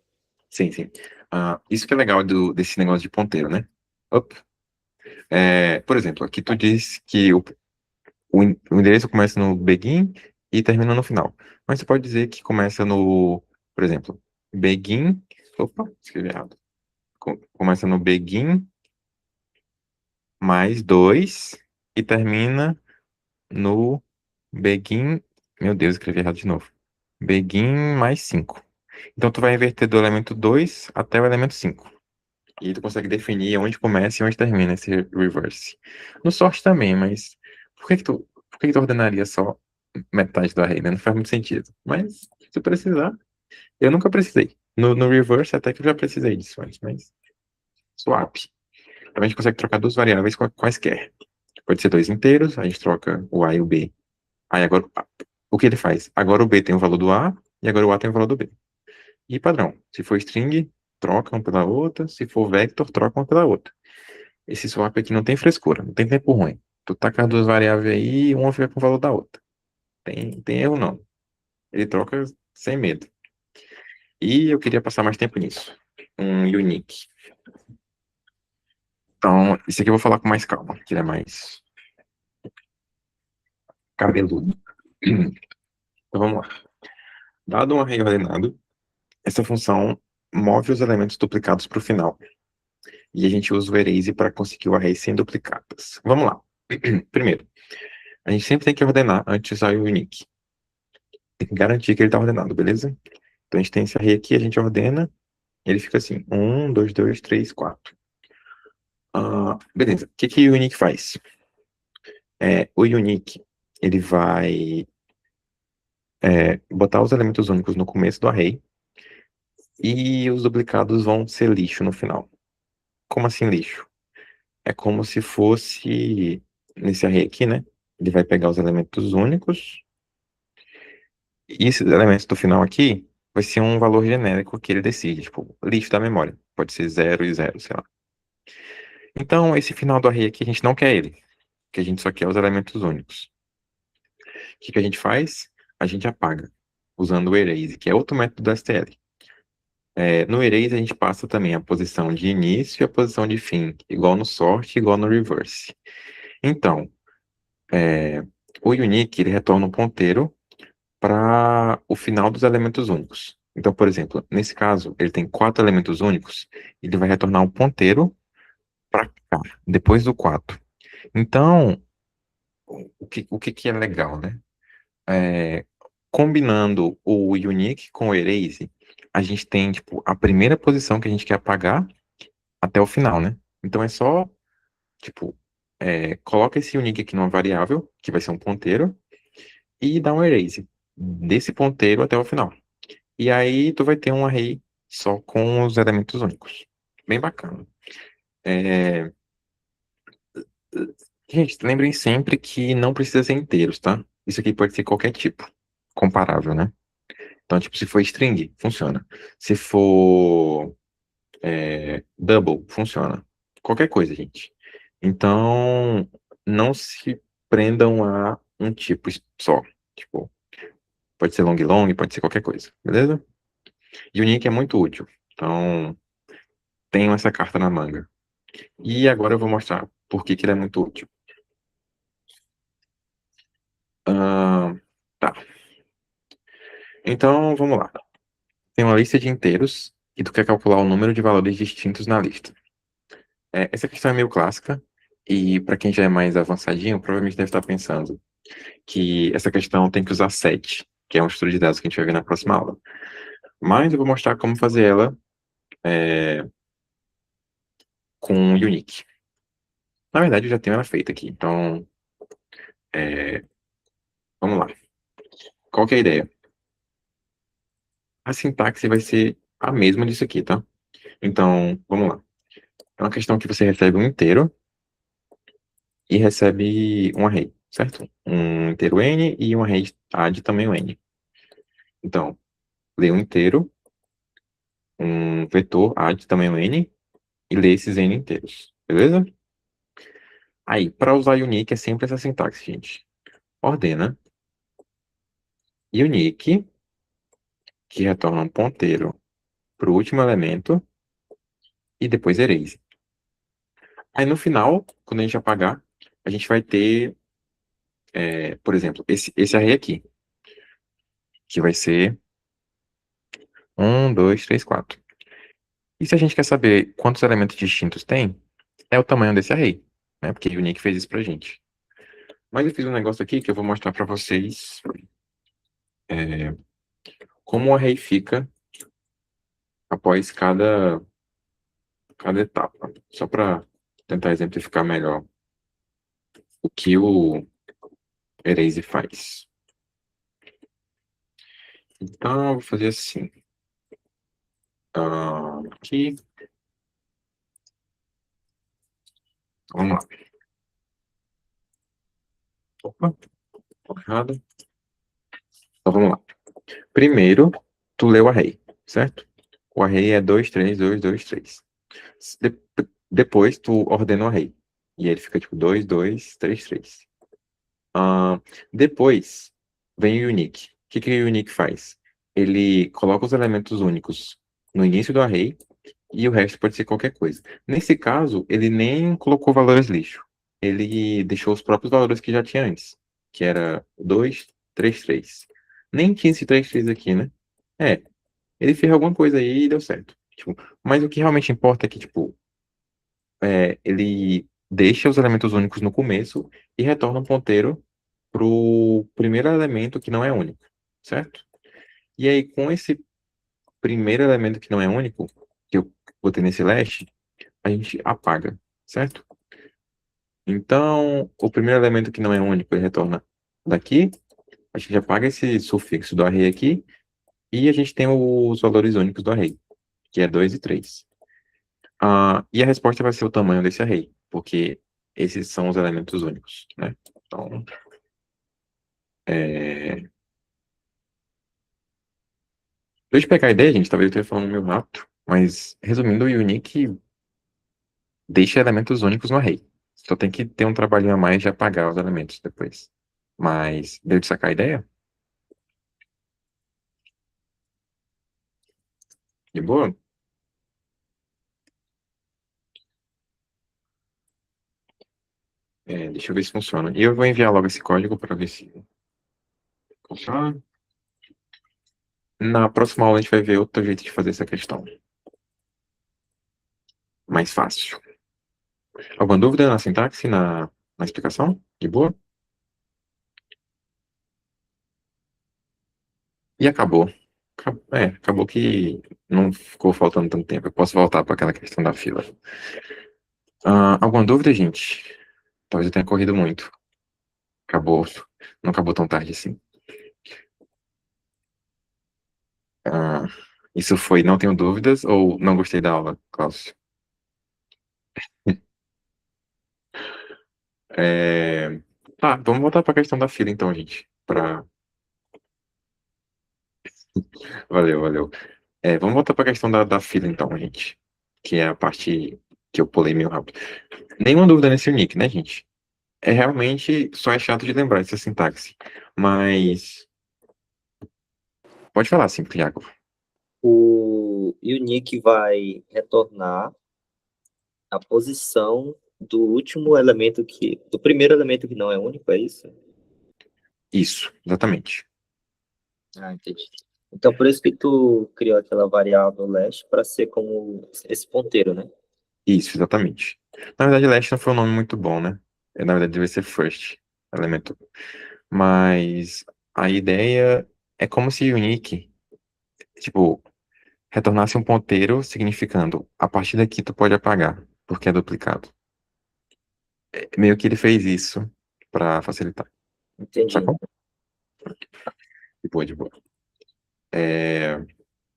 sim, sim. Isso que é legal desse negócio de ponteiro, né? Op. Por exemplo, aqui tu diz que o endereço começa no begin e termina no final. Mas você pode dizer que começa no, por exemplo, begin. Opa, escrevi errado. Começa no begin mais 2 e termina no begin. Meu Deus, escrevi errado de novo. Begin mais 5. Então tu vai inverter do elemento 2 até o elemento 5. E tu consegue definir onde começa e onde termina esse reverse. No sort também, mas por que que tu ordenaria só metade do array, né? Não faz muito sentido. Mas, se precisar, eu nunca precisei. No reverse, até que eu já precisei disso antes, mas swap. Então a gente consegue trocar duas variáveis quaisquer. Pode ser dois inteiros, a gente troca o A e o B. Aí agora, o que ele faz? Agora o B tem o valor do A e agora o A tem o valor do B. E padrão, se for string, troca uma pela outra, se for vector, troca uma pela outra. Esse swap aqui não tem frescura, não tem tempo ruim. Tu taca as duas variáveis aí e uma fica com o valor da outra. Tem erro não. Ele troca sem medo. E eu queria passar mais tempo nisso. Um unique. Então, isso aqui eu vou falar com mais calma, que ele é mais cabeludo. Então vamos lá. Dado um array ordenado, essa função move os elementos duplicados para o final. E a gente usa o erase para conseguir o array sem duplicadas. Vamos lá. Primeiro, a gente sempre tem que ordenar antes de usar o unique. Tem que garantir que ele está ordenado, beleza? Então a gente tem esse array aqui, a gente ordena, ele fica assim, 1, 2, 2, 3, 4. Beleza, o que o unique faz? O unique, ele vai botar os elementos únicos no começo do array e os duplicados vão ser lixo no final. Como assim lixo? É como se fosse, nesse array aqui, né? Ele vai pegar os elementos únicos e esses elementos do final aqui vai ser um valor genérico que ele decide, tipo, lixo da memória. Pode ser 0 e 0, sei lá. Então, esse final do array aqui, a gente não quer ele, que a gente só quer os elementos únicos. O que a gente faz? A gente apaga, usando o erase, que é outro método do STL. No erase, a gente passa também a posição de início e a posição de fim, igual no sort, igual no reverse. Então, o unique, ele retorna um ponteiro para o final dos elementos únicos. Então, por exemplo, nesse caso, ele tem 4 elementos únicos, ele vai retornar um ponteiro para cá, depois do 4. Então, o que é legal, né? Combinando o unique com o erase, a gente tem, tipo, a primeira posição que a gente quer apagar até o final, né? Então é só, tipo, coloca esse unique aqui numa variável, que vai ser um ponteiro, e dá um erase desse ponteiro até o final. E aí tu vai ter um array só com os elementos únicos. Bem bacana. É, Gente, lembrem sempre que não precisa ser inteiros, tá? Isso aqui pode ser qualquer tipo, comparável, né? Então, tipo, se for string, funciona. Se for double, funciona. Qualquer coisa, gente. Então, não se prendam a um tipo só. Tipo, pode ser long long, pode ser qualquer coisa, beleza? Unique é muito útil. Então, tenho essa carta na manga. E agora eu vou mostrar por que que ele é muito útil. Tá. Então, vamos lá. Tem uma lista de inteiros e tu quer calcular o número de valores distintos na lista. Essa questão é meio clássica, e para quem já é mais avançadinho, provavelmente deve estar pensando que essa questão tem que usar set, que é um estudo de dados que a gente vai ver na próxima aula. Mas eu vou mostrar como fazer ela com unique. Na verdade, eu já tenho ela feita aqui, então vamos lá. Qual que é a ideia? A sintaxe vai ser a mesma disso aqui, tá? Então, vamos lá. É uma questão que você recebe um inteiro e recebe um array, certo? Um inteiro n e um array A de tamanho n. Então, lê um inteiro, um vetor A de tamanho n e lê esses n inteiros, beleza? Aí, para usar unique é sempre essa sintaxe, gente. Ordena unique, que retorna um ponteiro para o último elemento, e depois erase. Aí no final, quando a gente apagar, a gente vai ter, por exemplo, esse array aqui, que vai ser 1, 2, 3, 4. E se a gente quer saber quantos elementos distintos tem, é o tamanho desse array, né? Porque o Unique fez isso pra gente. Mas eu fiz um negócio aqui que eu vou mostrar para vocês como o array fica após cada etapa. Só para tentar exemplificar melhor o que o erase faz. Então, eu vou fazer assim. Aqui. Vamos lá. Opa, tô errado. Então, vamos lá. Primeiro, tu lê o array, certo? O array é 2, 3, 2, 2, 3. Depois, tu ordena o array. E ele fica tipo 2, 2, 3, 3. Depois, vem o unique. O que o unique faz? Ele coloca os elementos únicos no início do array e o resto pode ser qualquer coisa. Nesse caso, ele nem colocou valores lixo. Ele deixou os próprios valores que já tinha antes, que era 2, 3, 3. Nem tinha esse 3, 3 aqui, né? Ele fez alguma coisa aí e deu certo. Tipo, mas o que realmente importa é que, tipo, ele deixa os elementos únicos no começo e retorna um ponteiro pro primeiro elemento que não é único, certo? E aí, com esse primeiro elemento que não é único, que eu botei nesse last, a gente apaga, certo? Então, o primeiro elemento que não é único, ele retorna daqui, a gente apaga esse sufixo do array aqui, e a gente tem os valores únicos do array, que é 2 e 3. E a resposta vai ser o tamanho desse array, porque esses são os elementos únicos, né? Então, deixa eu pegar a ideia, gente, talvez eu esteja falando meio rápido, mas resumindo, o unique deixa elementos únicos no array. Só tem que ter um trabalhinho a mais de apagar os elementos depois. Mas, deu de sacar a ideia? De boa? Deixa eu ver se funciona. E eu vou enviar logo esse código para ver se funciona. Na próxima aula a gente vai ver outro jeito de fazer essa questão. Mais fácil. Alguma dúvida na sintaxe, na explicação? De boa? E acabou. Acabou que não ficou faltando tanto tempo. Eu posso voltar para aquela questão da fila. Alguma dúvida, gente? Talvez eu tenha corrido muito. Acabou. Não acabou tão tarde assim. Ah, isso foi não tenho dúvidas ou não gostei da aula, Cláudio? Tá, vamos voltar para a questão da fila então, gente. Valeu, valeu. Vamos voltar para a questão da fila então, gente. Que é a parte que eu pulei meio rápido. Nenhuma dúvida nesse unique, né, gente? Realmente só é chato de lembrar essa sintaxe. Mas. Pode falar, sim, Thiago. O unique vai retornar a posição do último elemento do primeiro elemento que não é único, é isso? Isso, exatamente. Entendi. Então, por isso que tu criou aquela variável last para ser como esse ponteiro, né? Isso, exatamente. Na verdade, last não foi um nome muito bom, né? Na verdade, deve ser first elemento. Mas a ideia é como se unique, tipo, retornasse um ponteiro significando a partir daqui tu pode apagar, porque é duplicado. Meio que ele fez isso pra facilitar, Entendi. sacou? De boa, de boa. É,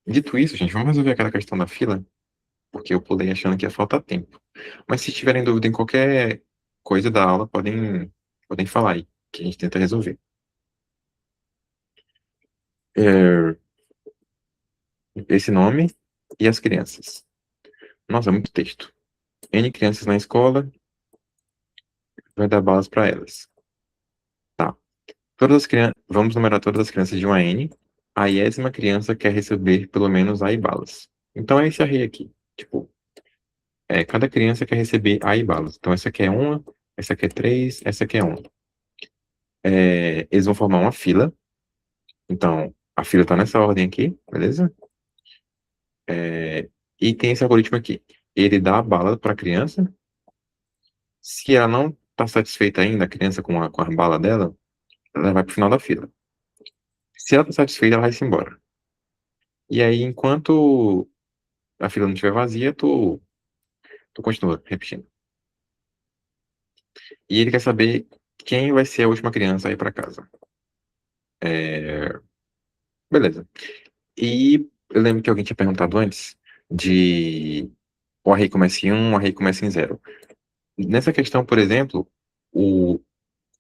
Dito isso, gente, vamos resolver aquela questão da fila, porque eu pulei achando que ia faltar tempo. Mas se tiverem dúvida em qualquer coisa da aula, podem falar aí, que a gente tenta resolver. É, Esse nome e as crianças. Nossa, muito texto. N crianças na escola, vai dar balas para elas. Tá. Vamos numerar todas as crianças de 1 a N. A iésima criança quer receber pelo menos A e balas. Então é esse array aqui. Tipo, cada criança quer receber A e balas. Então essa aqui é uma, essa aqui é três, essa aqui é uma. Eles vão formar uma fila. Então, a fila tá nessa ordem aqui, beleza? E tem esse algoritmo aqui. Ele dá a bala para a criança. Se ela não está satisfeita ainda, a criança com a bala dela, ela vai pro final da fila. Se ela está satisfeita, ela vai se embora. E aí, enquanto a fila não estiver vazia, tu continua repetindo. E ele quer saber quem vai ser a última criança a ir para casa. Beleza. E eu lembro que alguém tinha perguntado antes de o array começa em 1, o array começa em 0. Nessa questão, por exemplo, o,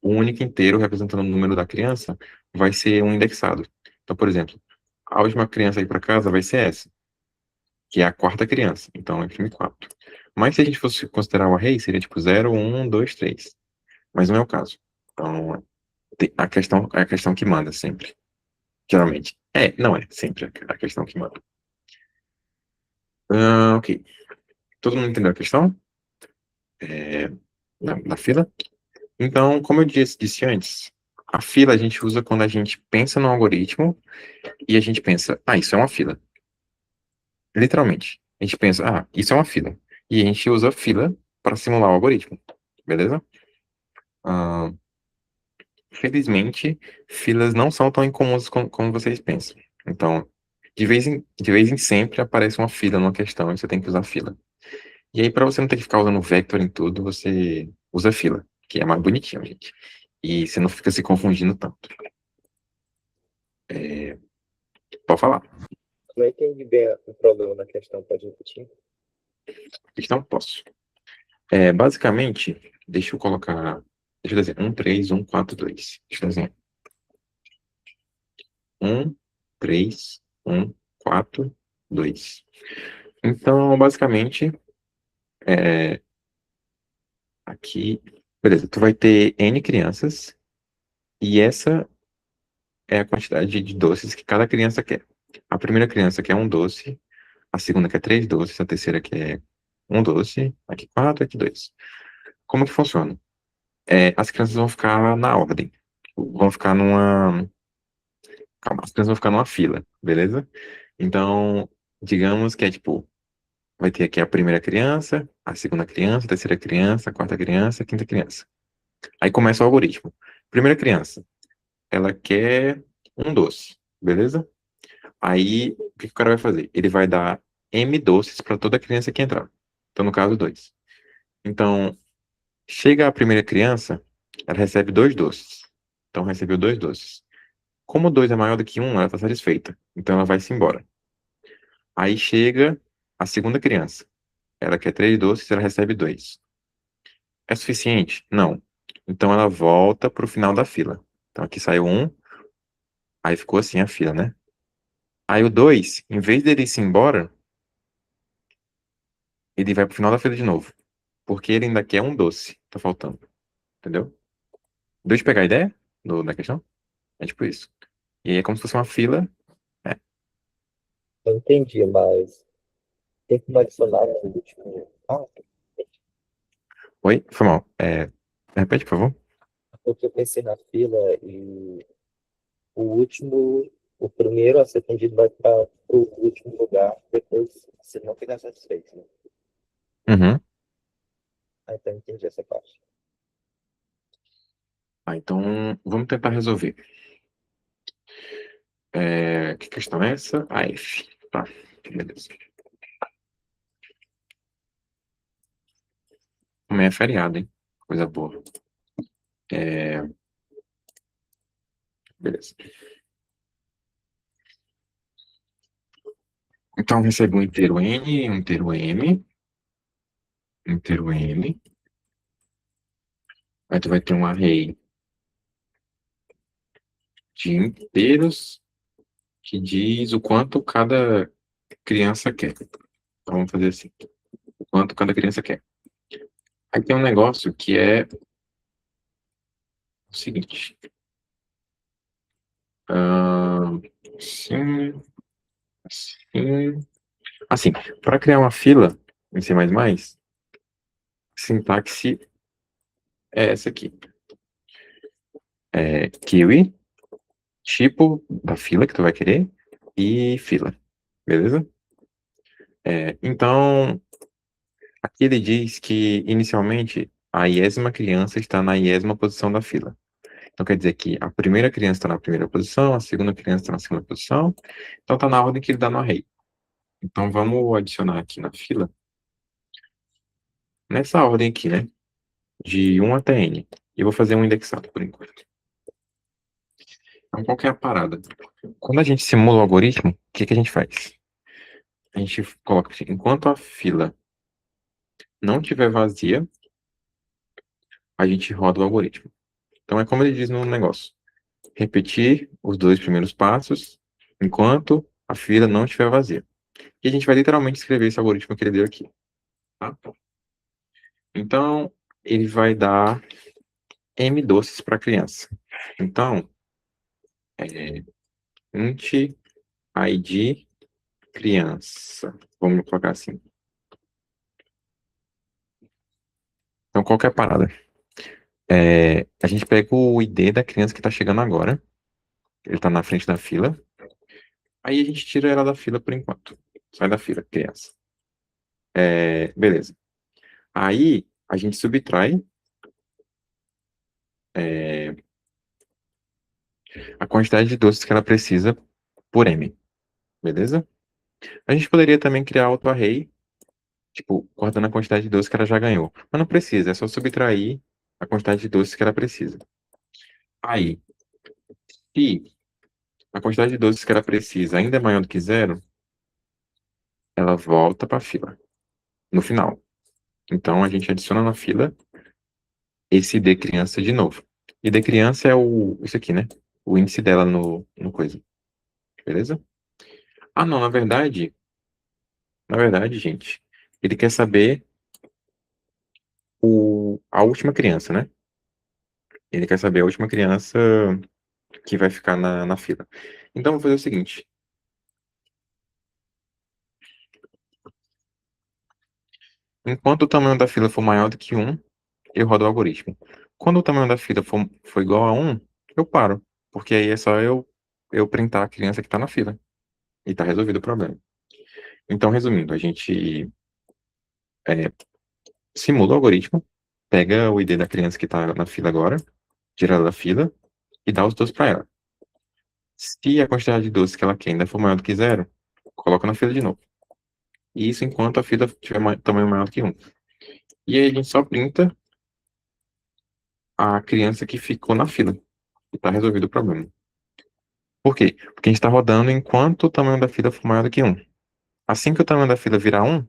o único inteiro representando o número da criança vai ser um indexado. Então, por exemplo, a última criança a ir para casa vai ser essa, que é a quarta criança. Então, é time 4. Mas se a gente fosse considerar o array, seria tipo 0, 1, 2, 3. Mas não é o caso. Então, é a questão que manda sempre. Geralmente. Não é sempre a questão que manda. Ok. Todo mundo entendeu a questão? É, da fila? Então, como eu disse antes, a fila a gente usa quando a gente pensa no algoritmo e a gente pensa, isso é uma fila. Literalmente. A gente pensa, isso é uma fila. E a gente usa a fila para simular o algoritmo. Beleza? Ah, Felizmente, filas não são tão incomuns como vocês pensam. Então, de vez em sempre aparece uma fila numa questão e você tem que usar fila. E aí, para você não ter que ficar usando vector em tudo, você usa fila, que é mais bonitinho, gente. E você não fica se confundindo tanto. Pode falar. Não entendi bem o problema na questão, pode repetir? Questão? Posso. Basicamente, deixa eu colocar. Deixa eu desenhar. 1, 3, 1, 4, 2. Deixa eu desenhar. 1, 3, 1, 4, 2. Então, basicamente, é, aqui. Beleza, tu vai ter N crianças e essa é a quantidade de doces que cada criança quer. A primeira criança quer um doce, a segunda quer 3 doces, a terceira quer um doce, aqui 4, aqui 2. Como que funciona? As crianças vão ficar na ordem. Vão ficar numa. Calma, as crianças vão ficar numa fila, beleza? Então, digamos que é tipo, vai ter aqui a primeira criança, a segunda criança, a terceira criança, a quarta criança, a quinta criança. Aí começa o algoritmo. Primeira criança, ela quer um doce, beleza? Aí, o que que o cara vai fazer? Ele vai dar M doces para toda criança que entrar. Então, no caso, 2. Então, chega a primeira criança, ela recebe 2 doces. Então, recebeu 2 doces. Como 2 é maior do que 1, ela está satisfeita. Então, ela vai se embora. Aí chega a segunda criança. Ela quer 3 doces, ela recebe 2. É suficiente? Não. Então, ela volta para o final da fila. Então, aqui saiu 1, aí ficou assim a fila, né? Aí o 2, em vez dele ir embora, ele vai pro final da fila de novo. Porque ele ainda quer um doce. Tá faltando. Entendeu? Deu de pegar a ideia da questão? É tipo isso. E aí é como se fosse uma fila. É. Eu entendi, mas tem como adicionar no último. Oi? Foi mal. Repete, por favor. Porque eu pensei na fila e o último, o primeiro a ser atendido vai para o último lugar, depois, se não ficar satisfeito, né? Uhum. Ah, então eu entendi essa parte. Então, vamos tentar resolver. Que questão é essa? A F. Tá, beleza. Amanhã é feriado, hein? Coisa boa. Beleza. Então, recebo um inteiro N, um inteiro M, um inteiro M. Aí tu vai ter um array de inteiros que diz o quanto cada criança quer. Então, vamos fazer assim. O quanto cada criança quer. Aí tem um negócio que é o seguinte. Sim, sim. Assim, para criar uma fila em C++, sintaxe é essa aqui. Kiwi, tipo da fila que tu vai querer, e fila. Beleza? Então, aqui ele diz que, inicialmente, a iésima criança está na iésima posição da fila. Então, quer dizer que a primeira criança está na primeira posição, a segunda criança está na segunda posição. Então, está na ordem que ele dá no array. Então, vamos adicionar aqui na fila, nessa ordem aqui, né? De 1 até N. E eu vou fazer um indexado por enquanto. Então, qual que é a parada? Quando a gente simula o algoritmo, o que a gente faz? A gente coloca assim, enquanto a fila não estiver vazia, a gente roda o algoritmo. Então, é como ele diz no negócio. Repetir os 2 primeiros passos enquanto a fila não estiver vazia. E a gente vai literalmente escrever esse algoritmo que ele deu aqui. Tá? Então, ele vai dar M doces para a criança. Então, int id criança. Vamos colocar assim. Então, qual que é a parada? A gente pega o ID da criança que está chegando agora. Ele está na frente da fila. Aí a gente tira ela da fila por enquanto. Sai da fila, criança. Beleza. Aí a gente subtrai a quantidade de doces que ela precisa por M. Beleza? A gente poderia também criar outro array, tipo, guardando a quantidade de doces que ela já ganhou. Mas não precisa, é só subtrair a quantidade de doces que ela precisa. Aí, se a quantidade de doces que ela precisa ainda é maior do que zero, ela volta para a fila, no final. Então, a gente adiciona na fila esse D criança de novo. E D criança é isso aqui, né? O índice dela no coisa. Beleza? Ah, não, na verdade, gente, ele quer saber a última criança, né? Ele quer saber a última criança que vai ficar na fila. Então, vou fazer o seguinte. Enquanto o tamanho da fila for maior do que 1, eu rodo o algoritmo. Quando o tamanho da fila for igual a 1, eu paro. Porque aí é só eu printar a criança que está na fila. E está resolvido o problema. Então, resumindo, a gente simula o algoritmo, pega o ID da criança que está na fila agora, tira ela da fila e dá os doces para ela. Se a quantidade de doces que ela quer ainda for maior do que zero, coloca na fila de novo. E isso enquanto a fila tiver tamanho maior do que 1. E aí a gente só printa a criança que ficou na fila. E está resolvido o problema. Por quê? Porque a gente está rodando enquanto o tamanho da fila for maior do que 1. Assim que o tamanho da fila virar 1,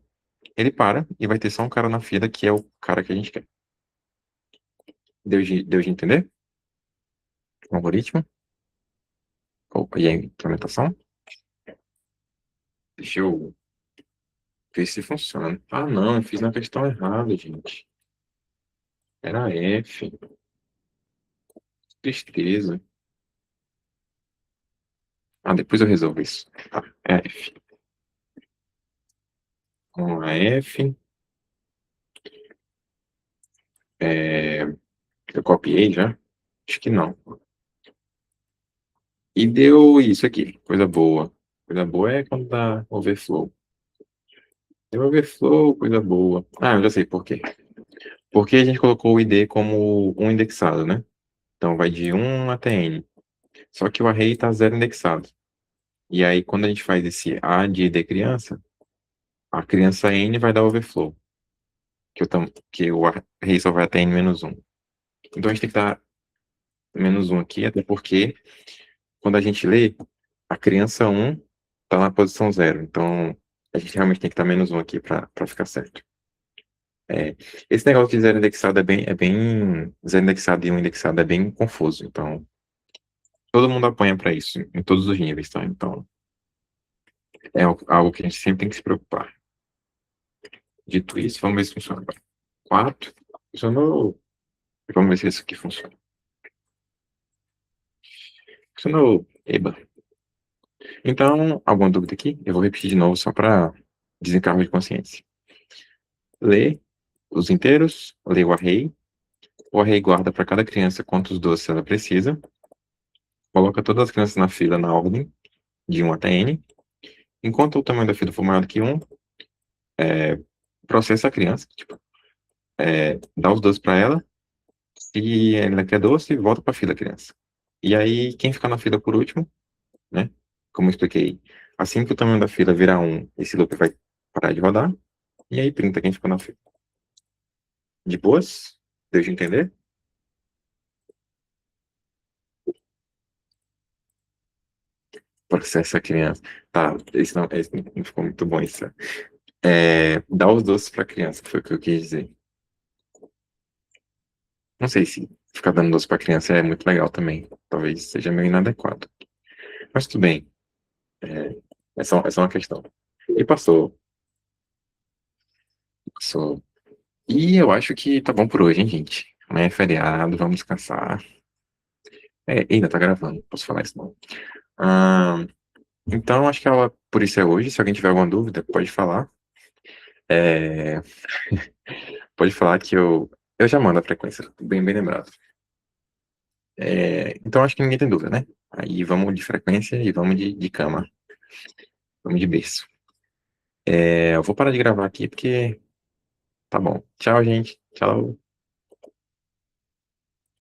ele para e vai ter só um cara na fila que é o cara que a gente quer. Deu de entender? O algoritmo? E a implementação? Deixa eu ver se funciona. Ah, não, eu fiz na questão errada, gente. Era F. Tristeza. Ah, depois eu resolvo isso. Tá, é F. Com a F. Eu copiei já? Acho que não. E deu isso aqui. Coisa boa. Coisa boa é quando dá overflow. Deu overflow, coisa boa. Ah, eu já sei por quê. Porque a gente colocou o ID como um indexado, né? Então vai de 1 até N. Só que o array está zero indexado. E aí, quando a gente faz esse A de ID criança, a criança N vai dar overflow. Que o array só vai até N-1. Então a gente tem que dar -1 aqui, até porque quando a gente lê, a criança 1 está na posição 0. Então a gente realmente tem que dar -1 aqui para ficar certo. Esse negócio de zero indexado zero indexado e um indexado é bem confuso. Então, todo mundo apanha para isso, em todos os níveis, tá? Então, é algo que a gente sempre tem que se preocupar. Dito isso, vamos ver se funciona agora. 4. Funcionou. Vamos ver se isso aqui funciona. Funcionou. Eba. Então, alguma dúvida aqui? Eu vou repetir de novo só para desencargo de consciência. Lê os inteiros, lê o array. O array guarda para cada criança quantos doces ela precisa. Coloca todas as crianças na fila na ordem, de 1 até N. Enquanto o tamanho da fila for maior do que 1, processa a criança. Tipo, dá os doces para ela. Se ela quer doce, volta para a fila, criança. E aí, quem ficar na fila por último, né? Como eu expliquei, assim que o tamanho da fila virar 1, esse loop vai parar de rodar. E aí, printa quem ficou na fila. De boas? Deu de entender? Processa a criança. Tá, esse não ficou muito bom isso. Dá os doces para a criança, foi o que eu quis dizer. Não sei se ficar dando doce para criança é muito legal também. Talvez seja meio inadequado. Mas tudo bem. É só uma questão. E passou. Passou. E eu acho que tá bom por hoje, hein, gente? Amanhã é feriado, vamos descansar. Ainda tá gravando, posso falar isso não. Ah, então, acho que a aula por isso é hoje. Se alguém tiver alguma dúvida, pode falar. É, Pode falar que eu já mando a frequência, bem lembrado. Então, acho que ninguém tem dúvida, né? Aí vamos de frequência e vamos de cama. Vamos de berço. Eu vou parar de gravar aqui porque tá bom. Tchau, gente. Tchau.